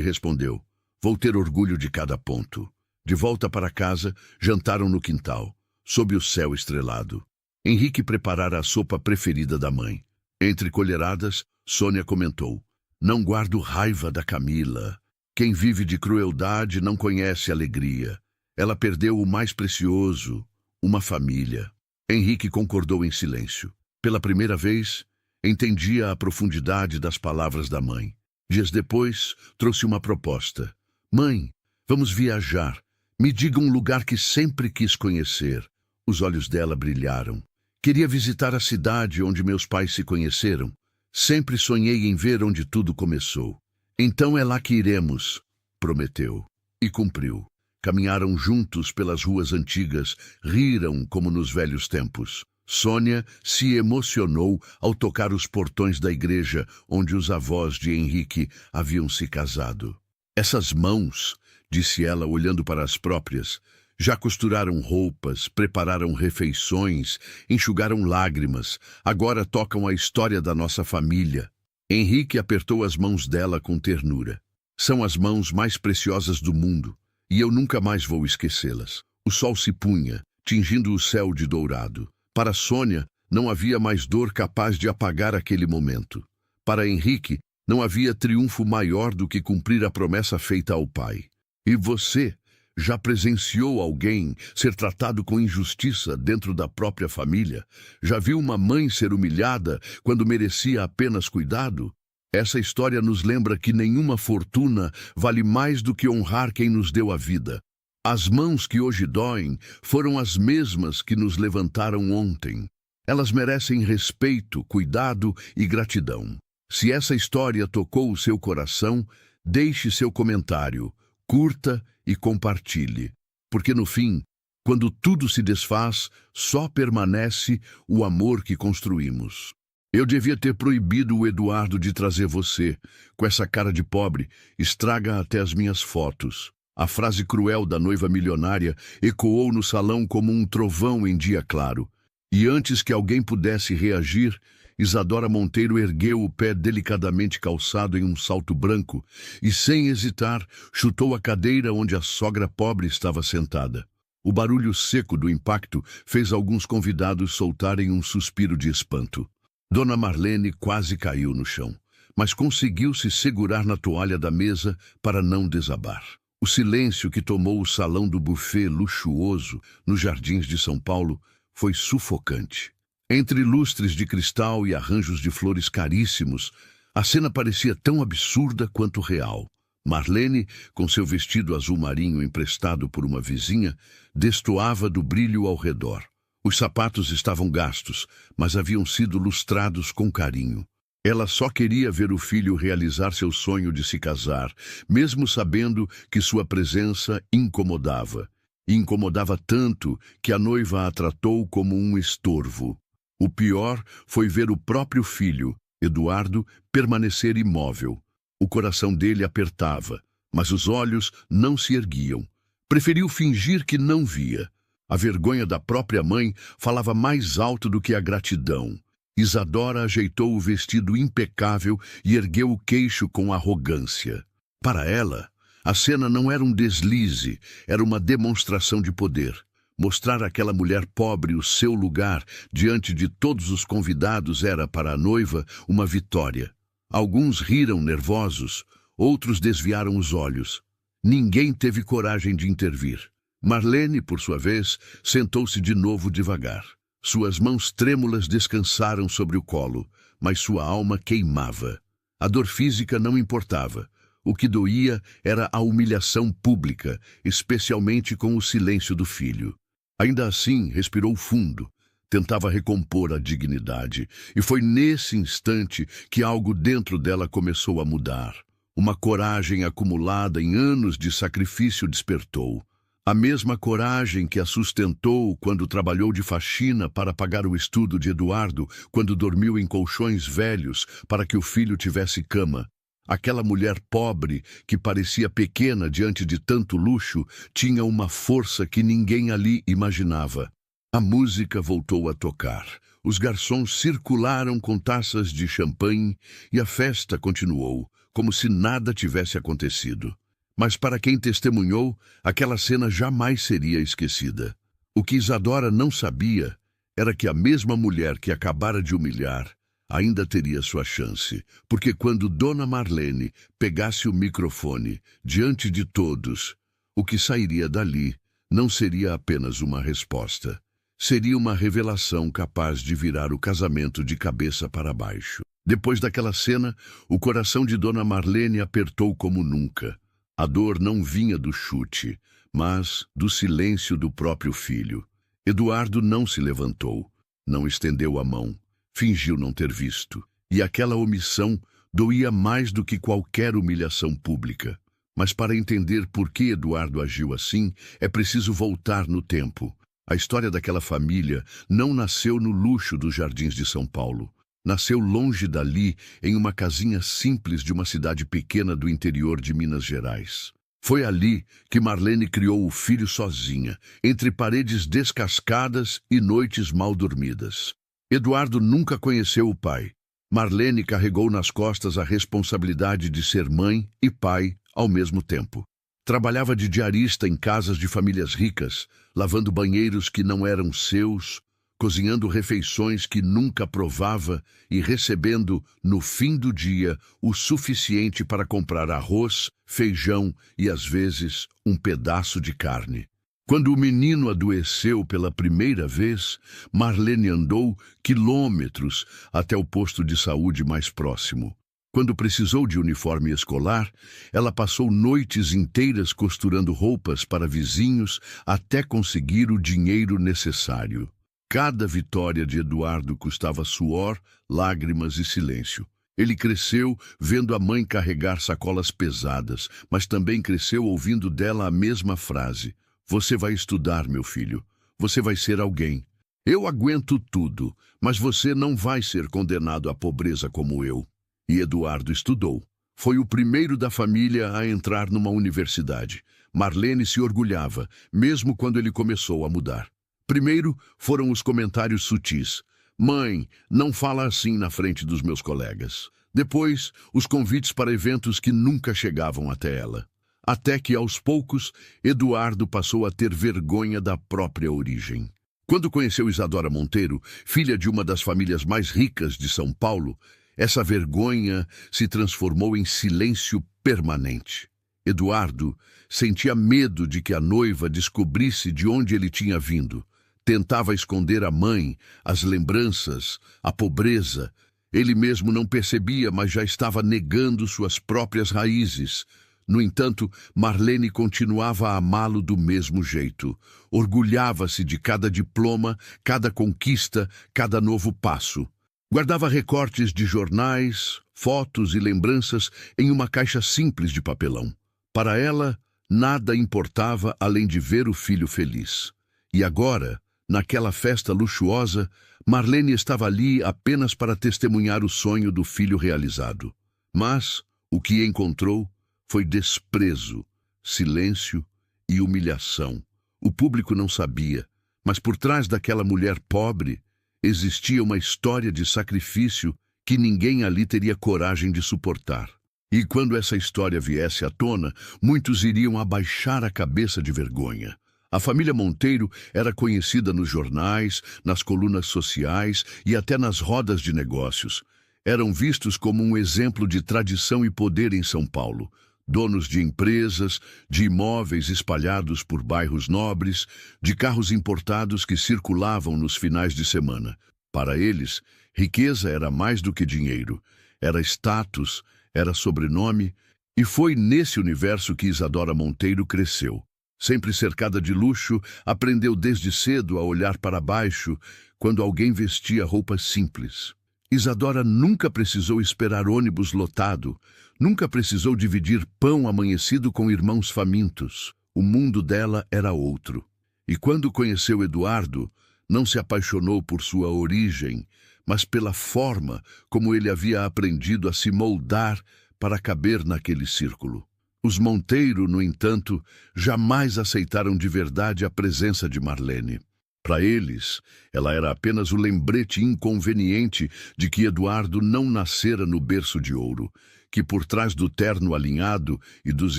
respondeu: "Vou ter orgulho de cada ponto." De volta para casa, jantaram no quintal, sob o céu estrelado. Henrique preparara a sopa preferida da mãe. Entre colheradas, Sônia comentou: "Não guardo raiva da Camila. Quem vive de crueldade não conhece alegria. Ela perdeu o mais precioso, uma família." Henrique concordou em silêncio. Pela primeira vez, entendia a profundidade das palavras da mãe. Dias depois, trouxe uma proposta. "Mãe, vamos viajar. Me diga um lugar que sempre quis conhecer." Os olhos dela brilharam. "Queria visitar a cidade onde meus pais se conheceram. Sempre sonhei em ver onde tudo começou." "Então é lá que iremos", prometeu. E cumpriu. Caminharam juntos pelas ruas antigas, riram como nos velhos tempos. Sônia se emocionou ao tocar os portões da igreja onde os avós de Henrique haviam se casado. "Essas mãos", disse ela olhando para as próprias, "já costuraram roupas, prepararam refeições, enxugaram lágrimas, agora tocam a história da nossa família." Henrique apertou as mãos dela com ternura. "São as mãos mais preciosas do mundo, e eu nunca mais vou esquecê-las." O sol se punha, tingindo o céu de dourado. Para Sônia, não havia mais dor capaz de apagar aquele momento. Para Henrique, não havia triunfo maior do que cumprir a promessa feita ao pai. "E você já presenciou alguém ser tratado com injustiça dentro da própria família? Já viu uma mãe ser humilhada quando merecia apenas cuidado? Essa história nos lembra que nenhuma fortuna vale mais do que honrar quem nos deu a vida. As mãos que hoje doem foram as mesmas que nos levantaram ontem. Elas merecem respeito, cuidado e gratidão." Se essa história tocou o seu coração, deixe seu comentário, curta e compartilhe. Porque no fim, quando tudo se desfaz, só permanece o amor que construímos. "Eu devia ter proibido o Eduardo de trazer você. Com essa cara de pobre, estraga até as minhas fotos." A frase cruel da noiva milionária ecoou no salão como um trovão em dia claro. E antes que alguém pudesse reagir, Isadora Monteiro ergueu o pé delicadamente calçado em um salto branco e, sem hesitar, chutou a cadeira onde a sogra pobre estava sentada. O barulho seco do impacto fez alguns convidados soltarem um suspiro de espanto. Dona Marlene quase caiu no chão, mas conseguiu se segurar na toalha da mesa para não desabar. O silêncio que tomou o salão do buffet luxuoso nos Jardins de São Paulo foi sufocante. Entre lustres de cristal e arranjos de flores caríssimos, a cena parecia tão absurda quanto real. Marlene, com seu vestido azul marinho emprestado por uma vizinha, destoava do brilho ao redor. Os sapatos estavam gastos, mas haviam sido lustrados com carinho. Ela só queria ver o filho realizar seu sonho de se casar, mesmo sabendo que sua presença incomodava. E incomodava tanto que a noiva a tratou como um estorvo. O pior foi ver o próprio filho, Eduardo, permanecer imóvel. O coração dele apertava, mas os olhos não se erguiam. Preferiu fingir que não via. A vergonha da própria mãe falava mais alto do que a gratidão. Isadora ajeitou o vestido impecável e ergueu o queixo com arrogância. Para ela, a cena não era um deslize, era uma demonstração de poder. Mostrar àquela mulher pobre o seu lugar diante de todos os convidados era, para a noiva, uma vitória. Alguns riram nervosos, outros desviaram os olhos. Ninguém teve coragem de intervir. Marlene, por sua vez, sentou-se de novo devagar. Suas mãos trêmulas descansaram sobre o colo, mas sua alma queimava. A dor física não importava. O que doía era a humilhação pública, especialmente com o silêncio do filho. Ainda assim, respirou fundo, tentava recompor a dignidade, e foi nesse instante que algo dentro dela começou a mudar. Uma coragem acumulada em anos de sacrifício despertou. A mesma coragem que a sustentou quando trabalhou de faxina para pagar o estudo de Eduardo, quando dormiu em colchões velhos para que o filho tivesse cama. Aquela mulher pobre, que parecia pequena diante de tanto luxo, tinha uma força que ninguém ali imaginava. A música voltou a tocar. Os garçons circularam com taças de champanhe e a festa continuou, como se nada tivesse acontecido. Mas para quem testemunhou, aquela cena jamais seria esquecida. O que Isadora não sabia era que a mesma mulher que acabara de humilhar ainda teria sua chance, porque quando Dona Marlene pegasse o microfone diante de todos, o que sairia dali não seria apenas uma resposta. Seria uma revelação capaz de virar o casamento de cabeça para baixo. Depois daquela cena, o coração de Dona Marlene apertou como nunca. A dor não vinha do chute, mas do silêncio do próprio filho. Eduardo não se levantou, não estendeu a mão. Fingiu não ter visto, e aquela omissão doía mais do que qualquer humilhação pública. Mas para entender por que Eduardo agiu assim, é preciso voltar no tempo. A história daquela família não nasceu no luxo dos jardins de São Paulo. Nasceu longe dali, em uma casinha simples de uma cidade pequena do interior de Minas Gerais. Foi ali que Marlene criou o filho sozinha, entre paredes descascadas e noites mal dormidas. Eduardo nunca conheceu o pai. Marlene carregou nas costas a responsabilidade de ser mãe e pai ao mesmo tempo. Trabalhava de diarista em casas de famílias ricas, lavando banheiros que não eram seus, cozinhando refeições que nunca provava e recebendo, no fim do dia, o suficiente para comprar arroz, feijão e, às vezes, um pedaço de carne. Quando o menino adoeceu pela primeira vez, Marlene andou quilômetros até o posto de saúde mais próximo. Quando precisou de uniforme escolar, ela passou noites inteiras costurando roupas para vizinhos até conseguir o dinheiro necessário. Cada vitória de Eduardo custava suor, lágrimas e silêncio. Ele cresceu vendo a mãe carregar sacolas pesadas, mas também cresceu ouvindo dela a mesma frase: "Você vai estudar, meu filho. Você vai ser alguém. Eu aguento tudo, mas você não vai ser condenado à pobreza como eu." E Eduardo estudou. Foi o primeiro da família a entrar numa universidade. Marlene se orgulhava, mesmo quando ele começou a mudar. Primeiro foram os comentários sutis. "Mãe, não fala assim na frente dos meus colegas." Depois, os convites para eventos que nunca chegavam até ela. Até que, aos poucos, Eduardo passou a ter vergonha da própria origem. Quando conheceu Isadora Monteiro, filha de uma das famílias mais ricas de São Paulo, essa vergonha se transformou em silêncio permanente. Eduardo sentia medo de que a noiva descobrisse de onde ele tinha vindo. Tentava esconder a mãe, as lembranças, a pobreza. Ele mesmo não percebia, mas já estava negando suas próprias raízes. No entanto, Marlene continuava a amá-lo do mesmo jeito. Orgulhava-se de cada diploma, cada conquista, cada novo passo. Guardava recortes de jornais, fotos e lembranças em uma caixa simples de papelão. Para ela, nada importava além de ver o filho feliz. E agora, naquela festa luxuosa, Marlene estava ali apenas para testemunhar o sonho do filho realizado. Mas o que encontrou foi desprezo, silêncio e humilhação. O público não sabia, mas por trás daquela mulher pobre existia uma história de sacrifício que ninguém ali teria coragem de suportar. E quando essa história viesse à tona, muitos iriam abaixar a cabeça de vergonha. A família Monteiro era conhecida nos jornais, nas colunas sociais e até nas rodas de negócios. Eram vistos como um exemplo de tradição e poder em São Paulo. Donos de empresas, de imóveis espalhados por bairros nobres, de carros importados que circulavam nos finais de semana. Para eles, riqueza era mais do que dinheiro. Era status, era sobrenome, e foi nesse universo que Isadora Monteiro cresceu. Sempre cercada de luxo, aprendeu desde cedo a olhar para baixo quando alguém vestia roupas simples. Isadora nunca precisou esperar ônibus lotado, nunca precisou dividir pão amanhecido com irmãos famintos. O mundo dela era outro. E quando conheceu Eduardo, não se apaixonou por sua origem, mas pela forma como ele havia aprendido a se moldar para caber naquele círculo. Os Monteiro, no entanto, jamais aceitaram de verdade a presença de Marlene. Para eles, ela era apenas o lembrete inconveniente de que Eduardo não nascera no berço de ouro, que por trás do terno alinhado e dos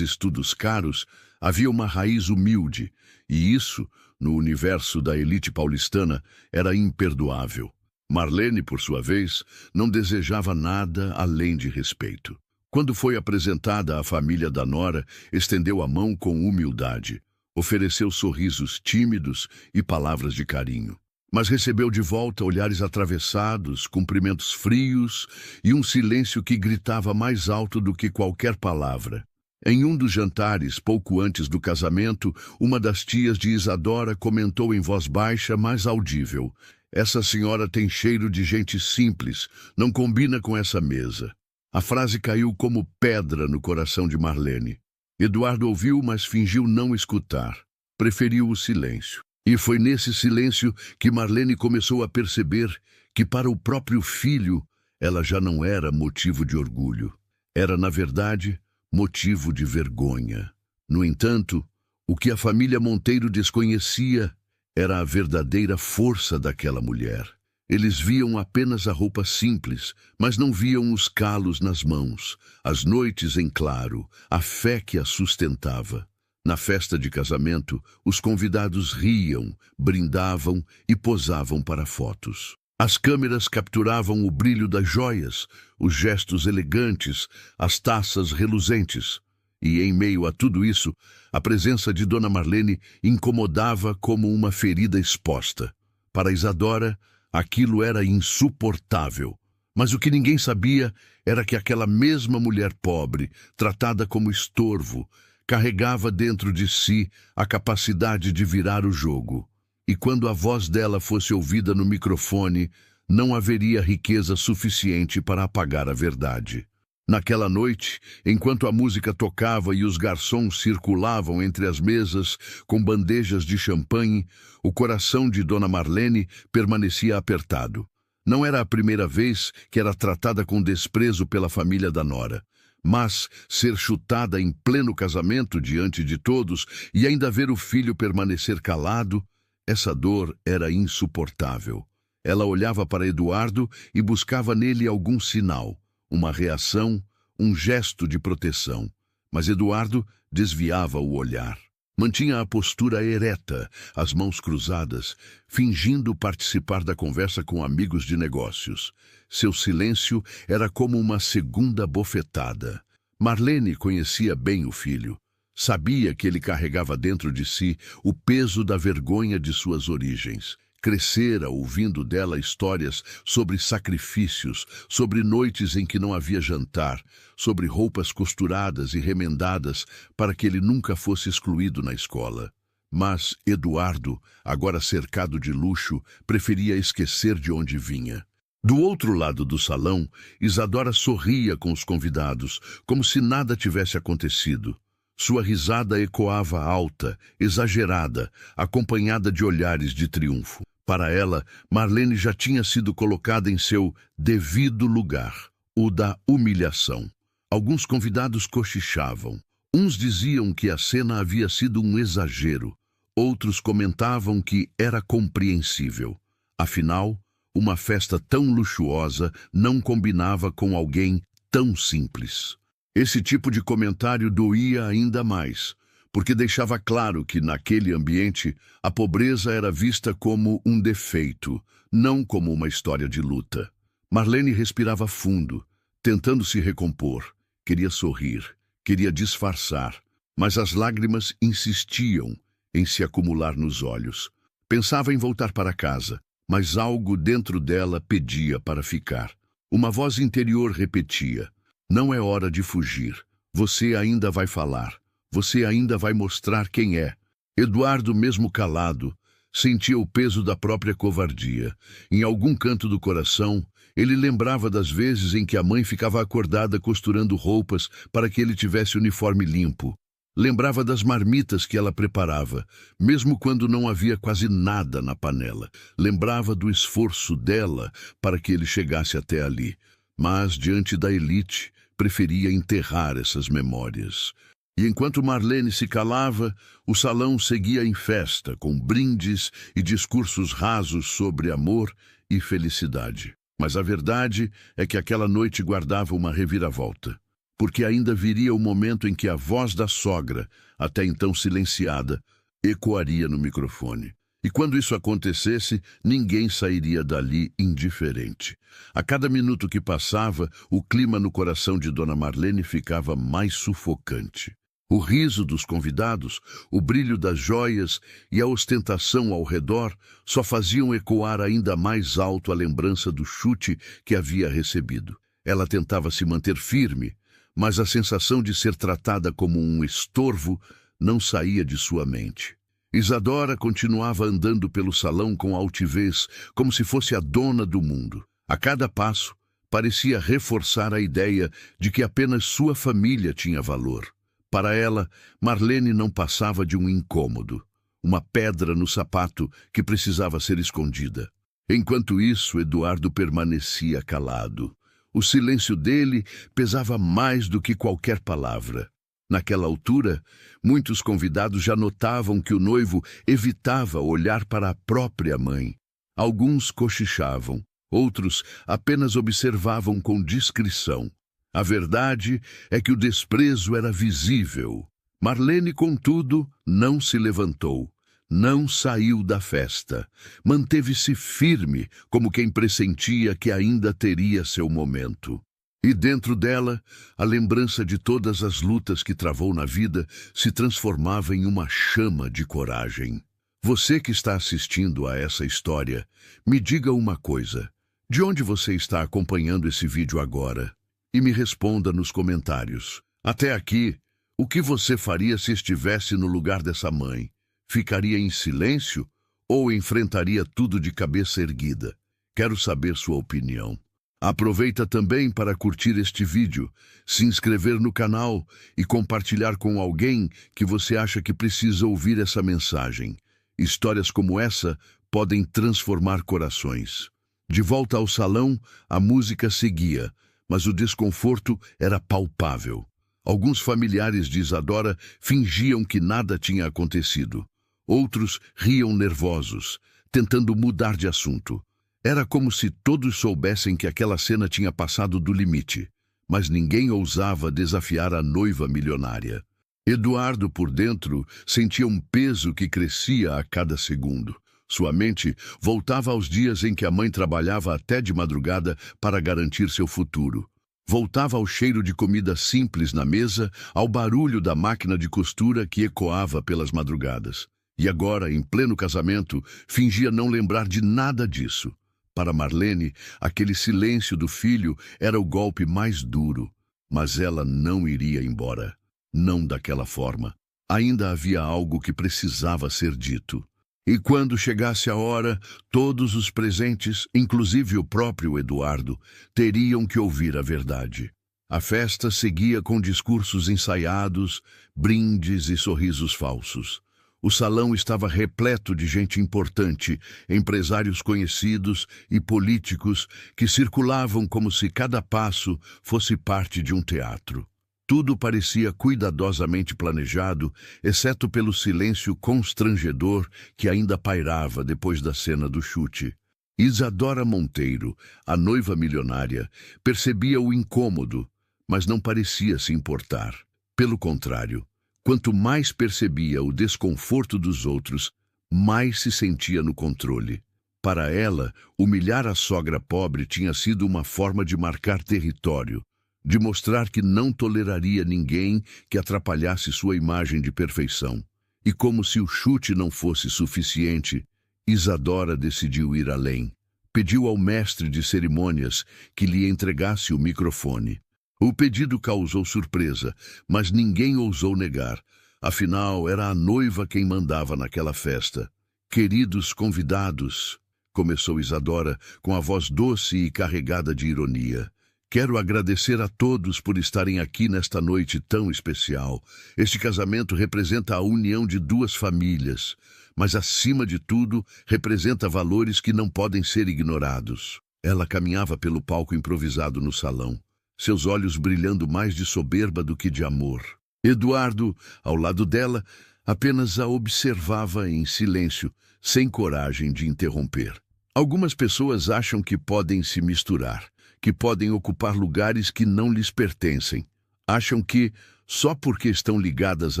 estudos caros havia uma raiz humilde, e isso, no universo da elite paulistana, era imperdoável. Marlene, por sua vez, não desejava nada além de respeito. Quando foi apresentada à família da nora, estendeu a mão com humildade. Ofereceu sorrisos tímidos e palavras de carinho. Mas recebeu de volta olhares atravessados, cumprimentos frios e um silêncio que gritava mais alto do que qualquer palavra. Em um dos jantares, pouco antes do casamento, uma das tias de Isadora comentou em voz baixa, mas audível: "Essa senhora tem cheiro de gente simples, não combina com essa mesa." A frase caiu como pedra no coração de Marlene. Eduardo ouviu, mas fingiu não escutar. Preferiu o silêncio. E foi nesse silêncio que Marlene começou a perceber que para o próprio filho ela já não era motivo de orgulho. Era, na verdade, motivo de vergonha. No entanto, o que a família Monteiro desconhecia era a verdadeira força daquela mulher. Eles viam apenas a roupa simples, mas não viam os calos nas mãos, as noites em claro, a fé que a sustentava. Na festa de casamento, os convidados riam, brindavam e posavam para fotos. As câmeras capturavam o brilho das joias, os gestos elegantes, as taças reluzentes. E, em meio a tudo isso, a presença de Dona Marlene incomodava como uma ferida exposta. Para Isadora, aquilo era insuportável. Mas o que ninguém sabia era que aquela mesma mulher pobre, tratada como estorvo, carregava dentro de si a capacidade de virar o jogo. E quando a voz dela fosse ouvida no microfone, não haveria riqueza suficiente para apagar a verdade. Naquela noite, enquanto a música tocava e os garçons circulavam entre as mesas com bandejas de champanhe, o coração de Dona Marlene permanecia apertado. Não era a primeira vez que era tratada com desprezo pela família da nora, mas ser chutada em pleno casamento diante de todos e ainda ver o filho permanecer calado, essa dor era insuportável. Ela olhava para Eduardo e buscava nele algum sinal. Uma reação, um gesto de proteção. Mas Eduardo desviava o olhar. Mantinha a postura ereta, as mãos cruzadas, fingindo participar da conversa com amigos de negócios. Seu silêncio era como uma segunda bofetada. Marlene conhecia bem o filho. Sabia que ele carregava dentro de si o peso da vergonha de suas origens. Crescera ouvindo dela histórias sobre sacrifícios, sobre noites em que não havia jantar, sobre roupas costuradas e remendadas para que ele nunca fosse excluído na escola. Mas Eduardo, agora cercado de luxo, preferia esquecer de onde vinha. Do outro lado do salão, Isadora sorria com os convidados, como se nada tivesse acontecido. Sua risada ecoava alta, exagerada, acompanhada de olhares de triunfo. Para ela, Marlene já tinha sido colocada em seu devido lugar, o da humilhação. Alguns convidados cochichavam. Uns diziam que a cena havia sido um exagero. Outros comentavam que era compreensível. Afinal, uma festa tão luxuosa não combinava com alguém tão simples. Esse tipo de comentário doía ainda mais, porque deixava claro que, naquele ambiente, a pobreza era vista como um defeito, não como uma história de luta. Marlene respirava fundo, tentando se recompor. Queria sorrir, queria disfarçar, mas as lágrimas insistiam em se acumular nos olhos. Pensava em voltar para casa, mas algo dentro dela pedia para ficar. Uma voz interior repetia: não é hora de fugir. Você ainda vai falar. Você ainda vai mostrar quem é. Eduardo, mesmo calado, sentia o peso da própria covardia. Em algum canto do coração, ele lembrava das vezes em que a mãe ficava acordada costurando roupas para que ele tivesse o uniforme limpo. Lembrava das marmitas que ela preparava, mesmo quando não havia quase nada na panela. Lembrava do esforço dela para que ele chegasse até ali. Mas, diante da elite, preferia enterrar essas memórias. E enquanto Marlene se calava, o salão seguia em festa, com brindes e discursos rasos sobre amor e felicidade. Mas a verdade é que aquela noite guardava uma reviravolta, porque ainda viria o momento em que a voz da sogra, até então silenciada, ecoaria no microfone. E quando isso acontecesse, ninguém sairia dali indiferente. A cada minuto que passava, o clima no coração de Dona Marlene ficava mais sufocante. O riso dos convidados, o brilho das joias e a ostentação ao redor só faziam ecoar ainda mais alto a lembrança do chute que havia recebido. Ela tentava se manter firme, mas a sensação de ser tratada como um estorvo não saía de sua mente. Isadora continuava andando pelo salão com altivez, como se fosse a dona do mundo. A cada passo, parecia reforçar a ideia de que apenas sua família tinha valor. Para ela, Marlene não passava de um incômodo, uma pedra no sapato que precisava ser escondida. Enquanto isso, Eduardo permanecia calado. O silêncio dele pesava mais do que qualquer palavra. Naquela altura, muitos convidados já notavam que o noivo evitava olhar para a própria mãe. Alguns cochichavam, outros apenas observavam com discrição. A verdade é que o desprezo era visível. Marlene, contudo, não se levantou, não saiu da festa. Manteve-se firme, como quem pressentia que ainda teria seu momento. E dentro dela, a lembrança de todas as lutas que travou na vida se transformava em uma chama de coragem. Você que está assistindo a essa história, me diga uma coisa. De onde você está acompanhando esse vídeo agora? E me responda nos comentários. Até aqui, o que você faria se estivesse no lugar dessa mãe? Ficaria em silêncio ou enfrentaria tudo de cabeça erguida? Quero saber sua opinião. Aproveita também para curtir este vídeo, se inscrever no canal e compartilhar com alguém que você acha que precisa ouvir essa mensagem. Histórias como essa podem transformar corações. De volta ao salão, a música seguia, mas o desconforto era palpável. Alguns familiares de Isadora fingiam que nada tinha acontecido. Outros riam nervosos, tentando mudar de assunto. Era como se todos soubessem que aquela cena tinha passado do limite, mas ninguém ousava desafiar a noiva milionária. Eduardo, por dentro, sentia um peso que crescia a cada segundo. Sua mente voltava aos dias em que a mãe trabalhava até de madrugada para garantir seu futuro. Voltava ao cheiro de comida simples na mesa, ao barulho da máquina de costura que ecoava pelas madrugadas. E agora, em pleno casamento, fingia não lembrar de nada disso. Para Marlene, aquele silêncio do filho era o golpe mais duro. Mas ela não iria embora. Não daquela forma. Ainda havia algo que precisava ser dito. E quando chegasse a hora, todos os presentes, inclusive o próprio Eduardo, teriam que ouvir a verdade. A festa seguia com discursos ensaiados, brindes e sorrisos falsos. O salão estava repleto de gente importante, empresários conhecidos e políticos que circulavam como se cada passo fosse parte de um teatro. Tudo parecia cuidadosamente planejado, exceto pelo silêncio constrangedor que ainda pairava depois da cena do chute. Isadora Monteiro, a noiva milionária, percebia o incômodo, mas não parecia se importar. Pelo contrário, quanto mais percebia o desconforto dos outros, mais se sentia no controle. Para ela, humilhar a sogra pobre tinha sido uma forma de marcar território, de mostrar que não toleraria ninguém que atrapalhasse sua imagem de perfeição. E como se o chute não fosse suficiente, Isadora decidiu ir além. Pediu ao mestre de cerimônias que lhe entregasse o microfone. O pedido causou surpresa, mas ninguém ousou negar. Afinal, era a noiva quem mandava naquela festa. "Queridos convidados", começou Isadora com a voz doce e carregada de ironia. "Quero agradecer a todos por estarem aqui nesta noite tão especial. Este casamento representa a união de duas famílias, mas acima de tudo, representa valores que não podem ser ignorados." Ela caminhava pelo palco improvisado no salão, seus olhos brilhando mais de soberba do que de amor. Eduardo, ao lado dela, apenas a observava em silêncio, sem coragem de interromper. Algumas pessoas acham que podem se misturar, que podem ocupar lugares que não lhes pertencem. Acham que, só porque estão ligadas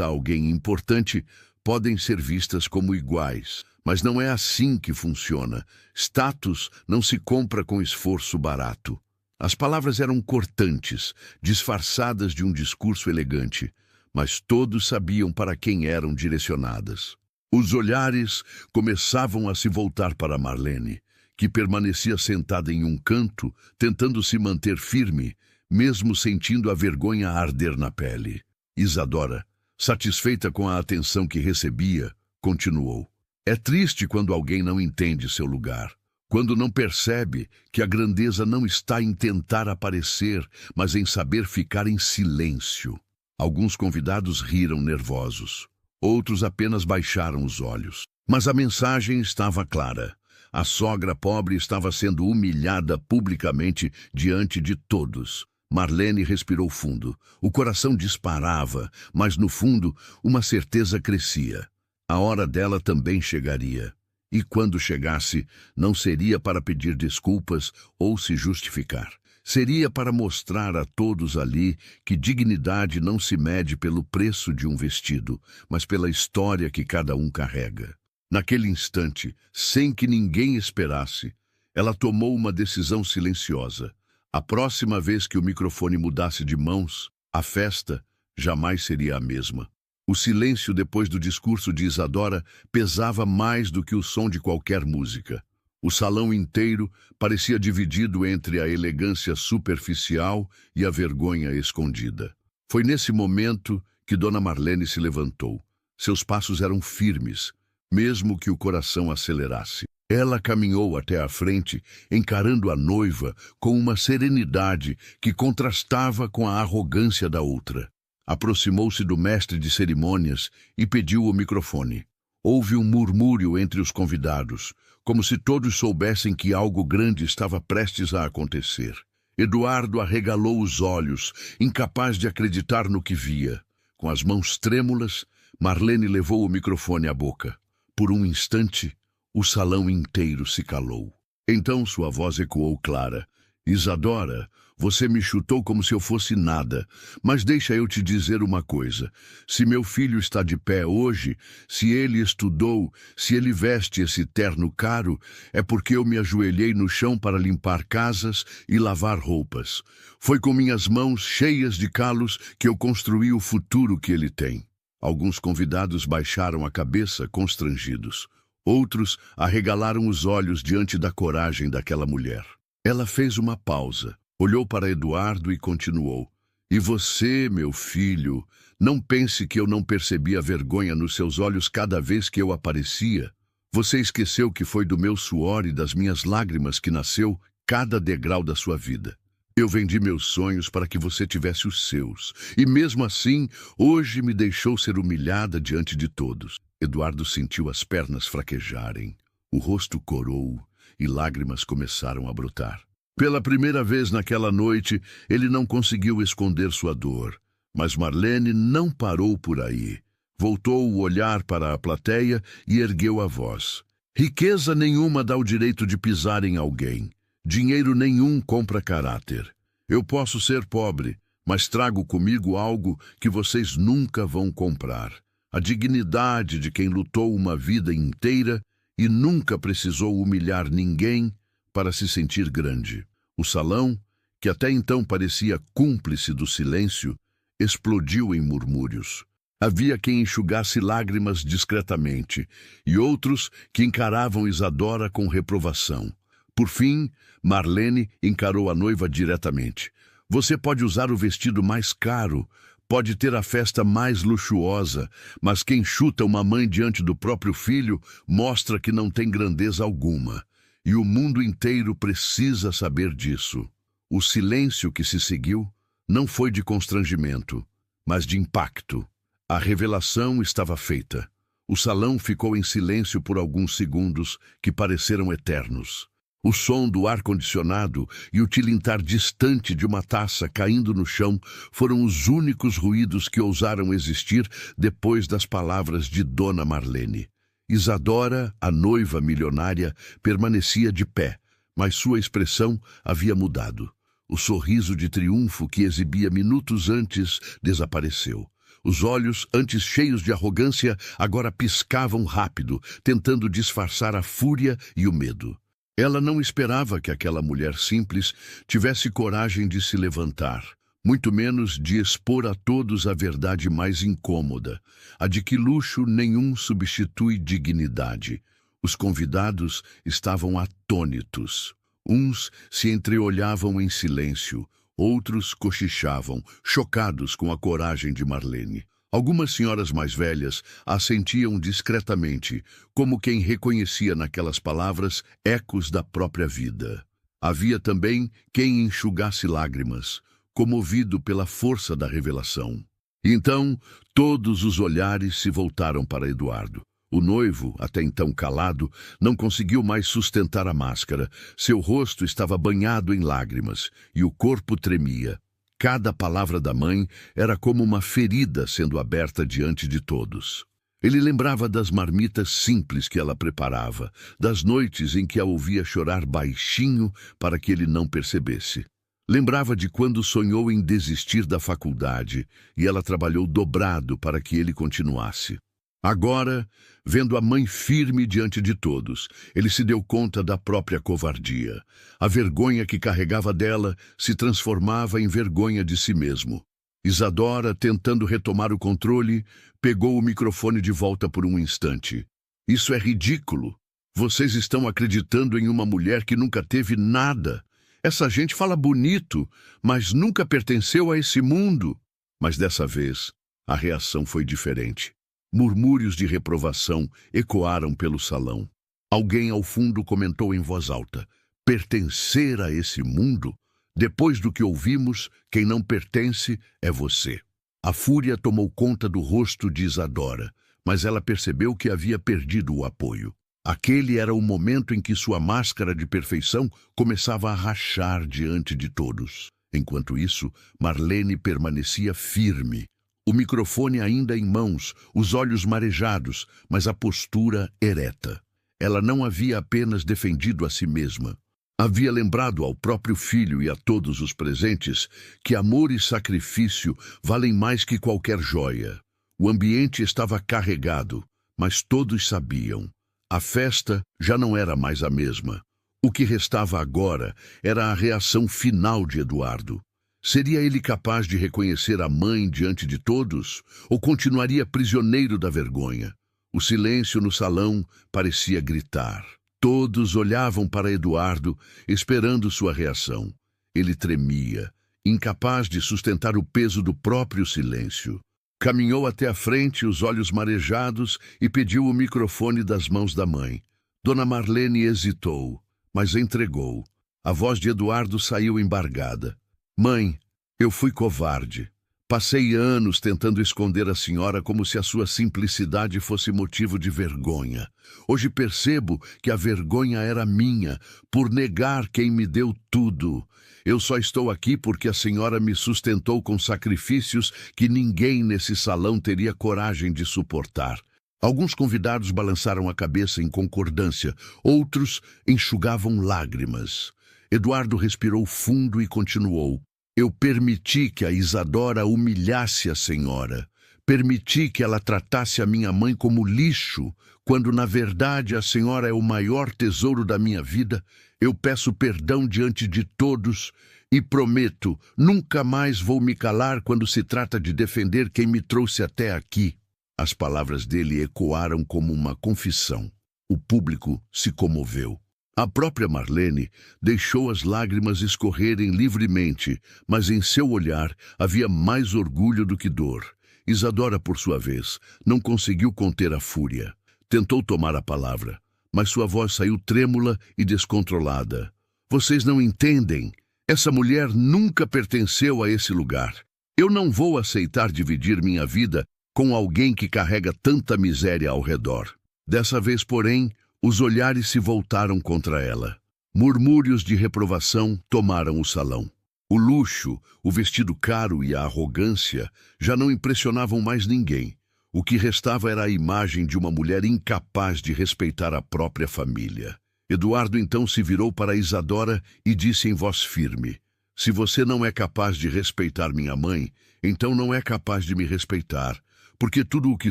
a alguém importante, podem ser vistas como iguais. Mas não é assim que funciona. Status não se compra com esforço barato. As palavras eram cortantes, disfarçadas de um discurso elegante, mas todos sabiam para quem eram direcionadas. Os olhares começavam a se voltar para Marlene, que permanecia sentada em um canto, tentando se manter firme, mesmo sentindo a vergonha arder na pele. Isadora, satisfeita com a atenção que recebia, continuou. "É triste quando alguém não entende seu lugar, quando não percebe que a grandeza não está em tentar aparecer, mas em saber ficar em silêncio." Alguns convidados riram nervosos, outros apenas baixaram os olhos. Mas a mensagem estava clara. A sogra pobre estava sendo humilhada publicamente diante de todos. Marlene respirou fundo. O coração disparava, mas no fundo uma certeza crescia. A hora dela também chegaria. E quando chegasse, não seria para pedir desculpas ou se justificar. Seria para mostrar a todos ali que dignidade não se mede pelo preço de um vestido, mas pela história que cada um carrega. Naquele instante, sem que ninguém esperasse, ela tomou uma decisão silenciosa. A próxima vez que o microfone mudasse de mãos, a festa jamais seria a mesma. O silêncio depois do discurso de Isadora pesava mais do que o som de qualquer música. O salão inteiro parecia dividido entre a elegância superficial e a vergonha escondida. Foi nesse momento que Dona Marlene se levantou. Seus passos eram firmes, mesmo que o coração acelerasse. Ela caminhou até a frente, encarando a noiva com uma serenidade que contrastava com a arrogância da outra. Aproximou-se do mestre de cerimônias e pediu o microfone. Houve um murmúrio entre os convidados, como se todos soubessem que algo grande estava prestes a acontecer. Eduardo arregalou os olhos, incapaz de acreditar no que via. Com as mãos trêmulas, Marlene levou o microfone à boca. Por um instante, o salão inteiro se calou. Então sua voz ecoou clara. "Isadora, Você me chutou como se eu fosse nada. Mas deixa eu te dizer uma coisa. Se meu filho está de pé hoje, se ele estudou, se ele veste esse terno caro, é porque eu me ajoelhei no chão para limpar casas e lavar roupas. Foi com minhas mãos cheias de calos que eu construí o futuro que ele tem. Alguns convidados baixaram a cabeça, constrangidos. Outros arregalaram os olhos diante da coragem daquela mulher. Ela fez uma pausa. Olhou para Eduardo e continuou. E você, meu filho, não pense que eu não percebi a vergonha nos seus olhos cada vez que eu aparecia. Você esqueceu que foi do meu suor e das minhas lágrimas que nasceu cada degrau da sua vida. Eu vendi meus sonhos para que você tivesse os seus. E mesmo assim, hoje me deixou ser humilhada diante de todos. Eduardo sentiu as pernas fraquejarem. O rosto corou e lágrimas começaram a brotar. Pela primeira vez naquela noite, ele não conseguiu esconder sua dor. Mas Marlene não parou por aí. Voltou o olhar para a plateia e ergueu a voz. Riqueza nenhuma dá o direito de pisar em alguém. Dinheiro nenhum compra caráter. Eu posso ser pobre, mas trago comigo algo que vocês nunca vão comprar. A dignidade de quem lutou uma vida inteira e nunca precisou humilhar ninguém para se sentir grande. O salão, que até então parecia cúmplice do silêncio, explodiu em murmúrios. Havia quem enxugasse lágrimas discretamente, e outros que encaravam Isadora com reprovação. Por fim, Marlene encarou a noiva diretamente. Você pode usar o vestido mais caro, pode ter a festa mais luxuosa, mas quem chuta uma mãe diante do próprio filho mostra que não tem grandeza alguma. E o mundo inteiro precisa saber disso. O silêncio que se seguiu não foi de constrangimento, mas de impacto. A revelação estava feita. O salão ficou em silêncio por alguns segundos que pareceram eternos. O som do ar-condicionado e o tilintar distante de uma taça caindo no chão foram os únicos ruídos que ousaram existir depois das palavras de Dona Marlene. Isadora, a noiva milionária, permanecia de pé, mas sua expressão havia mudado. O sorriso de triunfo que exibia minutos antes desapareceu. Os olhos, antes cheios de arrogância, agora piscavam rápido, tentando disfarçar a fúria e o medo. Ela não esperava que aquela mulher simples tivesse coragem de se levantar, muito menos de expor a todos a verdade mais incômoda, a de que luxo nenhum substitui dignidade. Os convidados estavam atônitos. Uns se entreolhavam em silêncio, outros cochichavam, chocados com a coragem de Marlene. Algumas senhoras mais velhas assentiam discretamente, como quem reconhecia naquelas palavras ecos da própria vida. Havia também quem enxugasse lágrimas, comovido pela força da revelação. Então, todos os olhares se voltaram para Eduardo. O noivo, até então calado, não conseguiu mais sustentar a máscara. Seu rosto estava banhado em lágrimas e o corpo tremia. Cada palavra da mãe era como uma ferida sendo aberta diante de todos. Ele lembrava das marmitas simples que ela preparava, das noites em que a ouvia chorar baixinho para que ele não percebesse. Lembrava de quando sonhou em desistir da faculdade e ela trabalhou dobrado para que ele continuasse. Agora, vendo a mãe firme diante de todos, ele se deu conta da própria covardia. A vergonha que carregava dela se transformava em vergonha de si mesmo. Isadora, tentando retomar o controle, pegou o microfone de volta por um instante. Isso é ridículo. Vocês estão acreditando em uma mulher que nunca teve nada. Essa gente fala bonito, mas nunca pertenceu a esse mundo. Mas dessa vez, a reação foi diferente. Murmúrios de reprovação ecoaram pelo salão. Alguém ao fundo comentou em voz alta: pertencer a esse mundo? Depois do que ouvimos, quem não pertence é você. A fúria tomou conta do rosto de Isadora, mas ela percebeu que havia perdido o apoio. Aquele era o momento em que sua máscara de perfeição começava a rachar diante de todos. Enquanto isso, Marlene permanecia firme. O microfone ainda em mãos, os olhos marejados, mas a postura ereta. Ela não havia apenas defendido a si mesma. Havia lembrado ao próprio filho e a todos os presentes que amor e sacrifício valem mais que qualquer joia. O ambiente estava carregado, mas todos sabiam. A festa já não era mais a mesma. O que restava agora era a reação final de Eduardo. Seria ele capaz de reconhecer a mãe diante de todos, ou continuaria prisioneiro da vergonha? O silêncio no salão parecia gritar. Todos olhavam para Eduardo, esperando sua reação. Ele tremia, incapaz de sustentar o peso do próprio silêncio. Caminhou até a frente, os olhos marejados, e pediu o microfone das mãos da mãe. Dona Marlene hesitou, mas entregou. A voz de Eduardo saiu embargada. Mãe, eu fui covarde. Passei anos tentando esconder a senhora como se a sua simplicidade fosse motivo de vergonha. Hoje percebo que a vergonha era minha, por negar quem me deu tudo. Eu só estou aqui porque a senhora me sustentou com sacrifícios que ninguém nesse salão teria coragem de suportar. Alguns convidados balançaram a cabeça em concordância, outros enxugavam lágrimas. Eduardo respirou fundo e continuou. Eu permiti que a Isadora humilhasse a senhora. Permiti que ela tratasse a minha mãe como lixo, quando na verdade a senhora é o maior tesouro da minha vida. Eu peço perdão diante de todos e prometo, nunca mais vou me calar quando se trata de defender quem me trouxe até aqui. As palavras dele ecoaram como uma confissão. O público se comoveu. A própria Marlene deixou as lágrimas escorrerem livremente, mas em seu olhar havia mais orgulho do que dor. Isadora, por sua vez, não conseguiu conter a fúria. Tentou tomar a palavra, mas sua voz saiu trêmula e descontrolada. Vocês não entendem. Essa mulher nunca pertenceu a esse lugar. Eu não vou aceitar dividir minha vida com alguém que carrega tanta miséria ao redor. Dessa vez, porém, os olhares se voltaram contra ela. Murmúrios de reprovação tomaram o salão. O luxo, o vestido caro e a arrogância já não impressionavam mais ninguém. O que restava era a imagem de uma mulher incapaz de respeitar a própria família. Eduardo então se virou para Isadora e disse em voz firme: Se você não é capaz de respeitar minha mãe, então não é capaz de me respeitar, porque tudo o que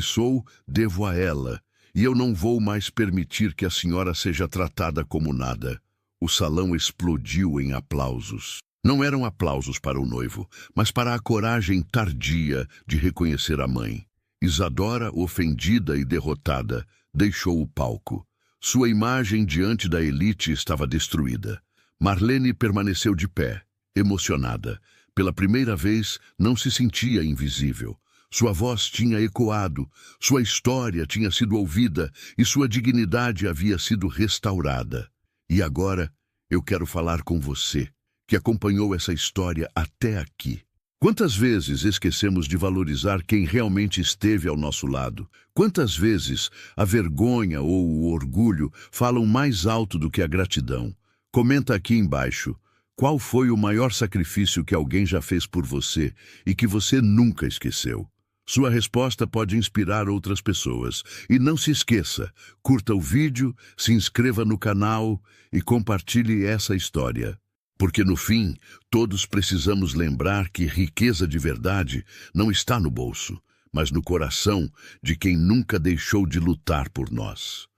sou, devo a ela. E eu não vou mais permitir que a senhora seja tratada como nada. O salão explodiu em aplausos. Não eram aplausos para o noivo, mas para a coragem tardia de reconhecer a mãe. Isadora, ofendida e derrotada, deixou o palco. Sua imagem diante da elite estava destruída. Marlene permaneceu de pé, emocionada. Pela primeira vez, não se sentia invisível. Sua voz tinha ecoado, sua história tinha sido ouvida e sua dignidade havia sido restaurada. E agora eu quero falar com você, que acompanhou essa história até aqui. Quantas vezes esquecemos de valorizar quem realmente esteve ao nosso lado? Quantas vezes a vergonha ou o orgulho falam mais alto do que a gratidão? Comenta aqui embaixo. Qual foi o maior sacrifício que alguém já fez por você e que você nunca esqueceu? Sua resposta pode inspirar outras pessoas. E não se esqueça, curta o vídeo, se inscreva no canal e compartilhe essa história. Porque no fim, todos precisamos lembrar que riqueza de verdade não está no bolso, mas no coração de quem nunca deixou de lutar por nós.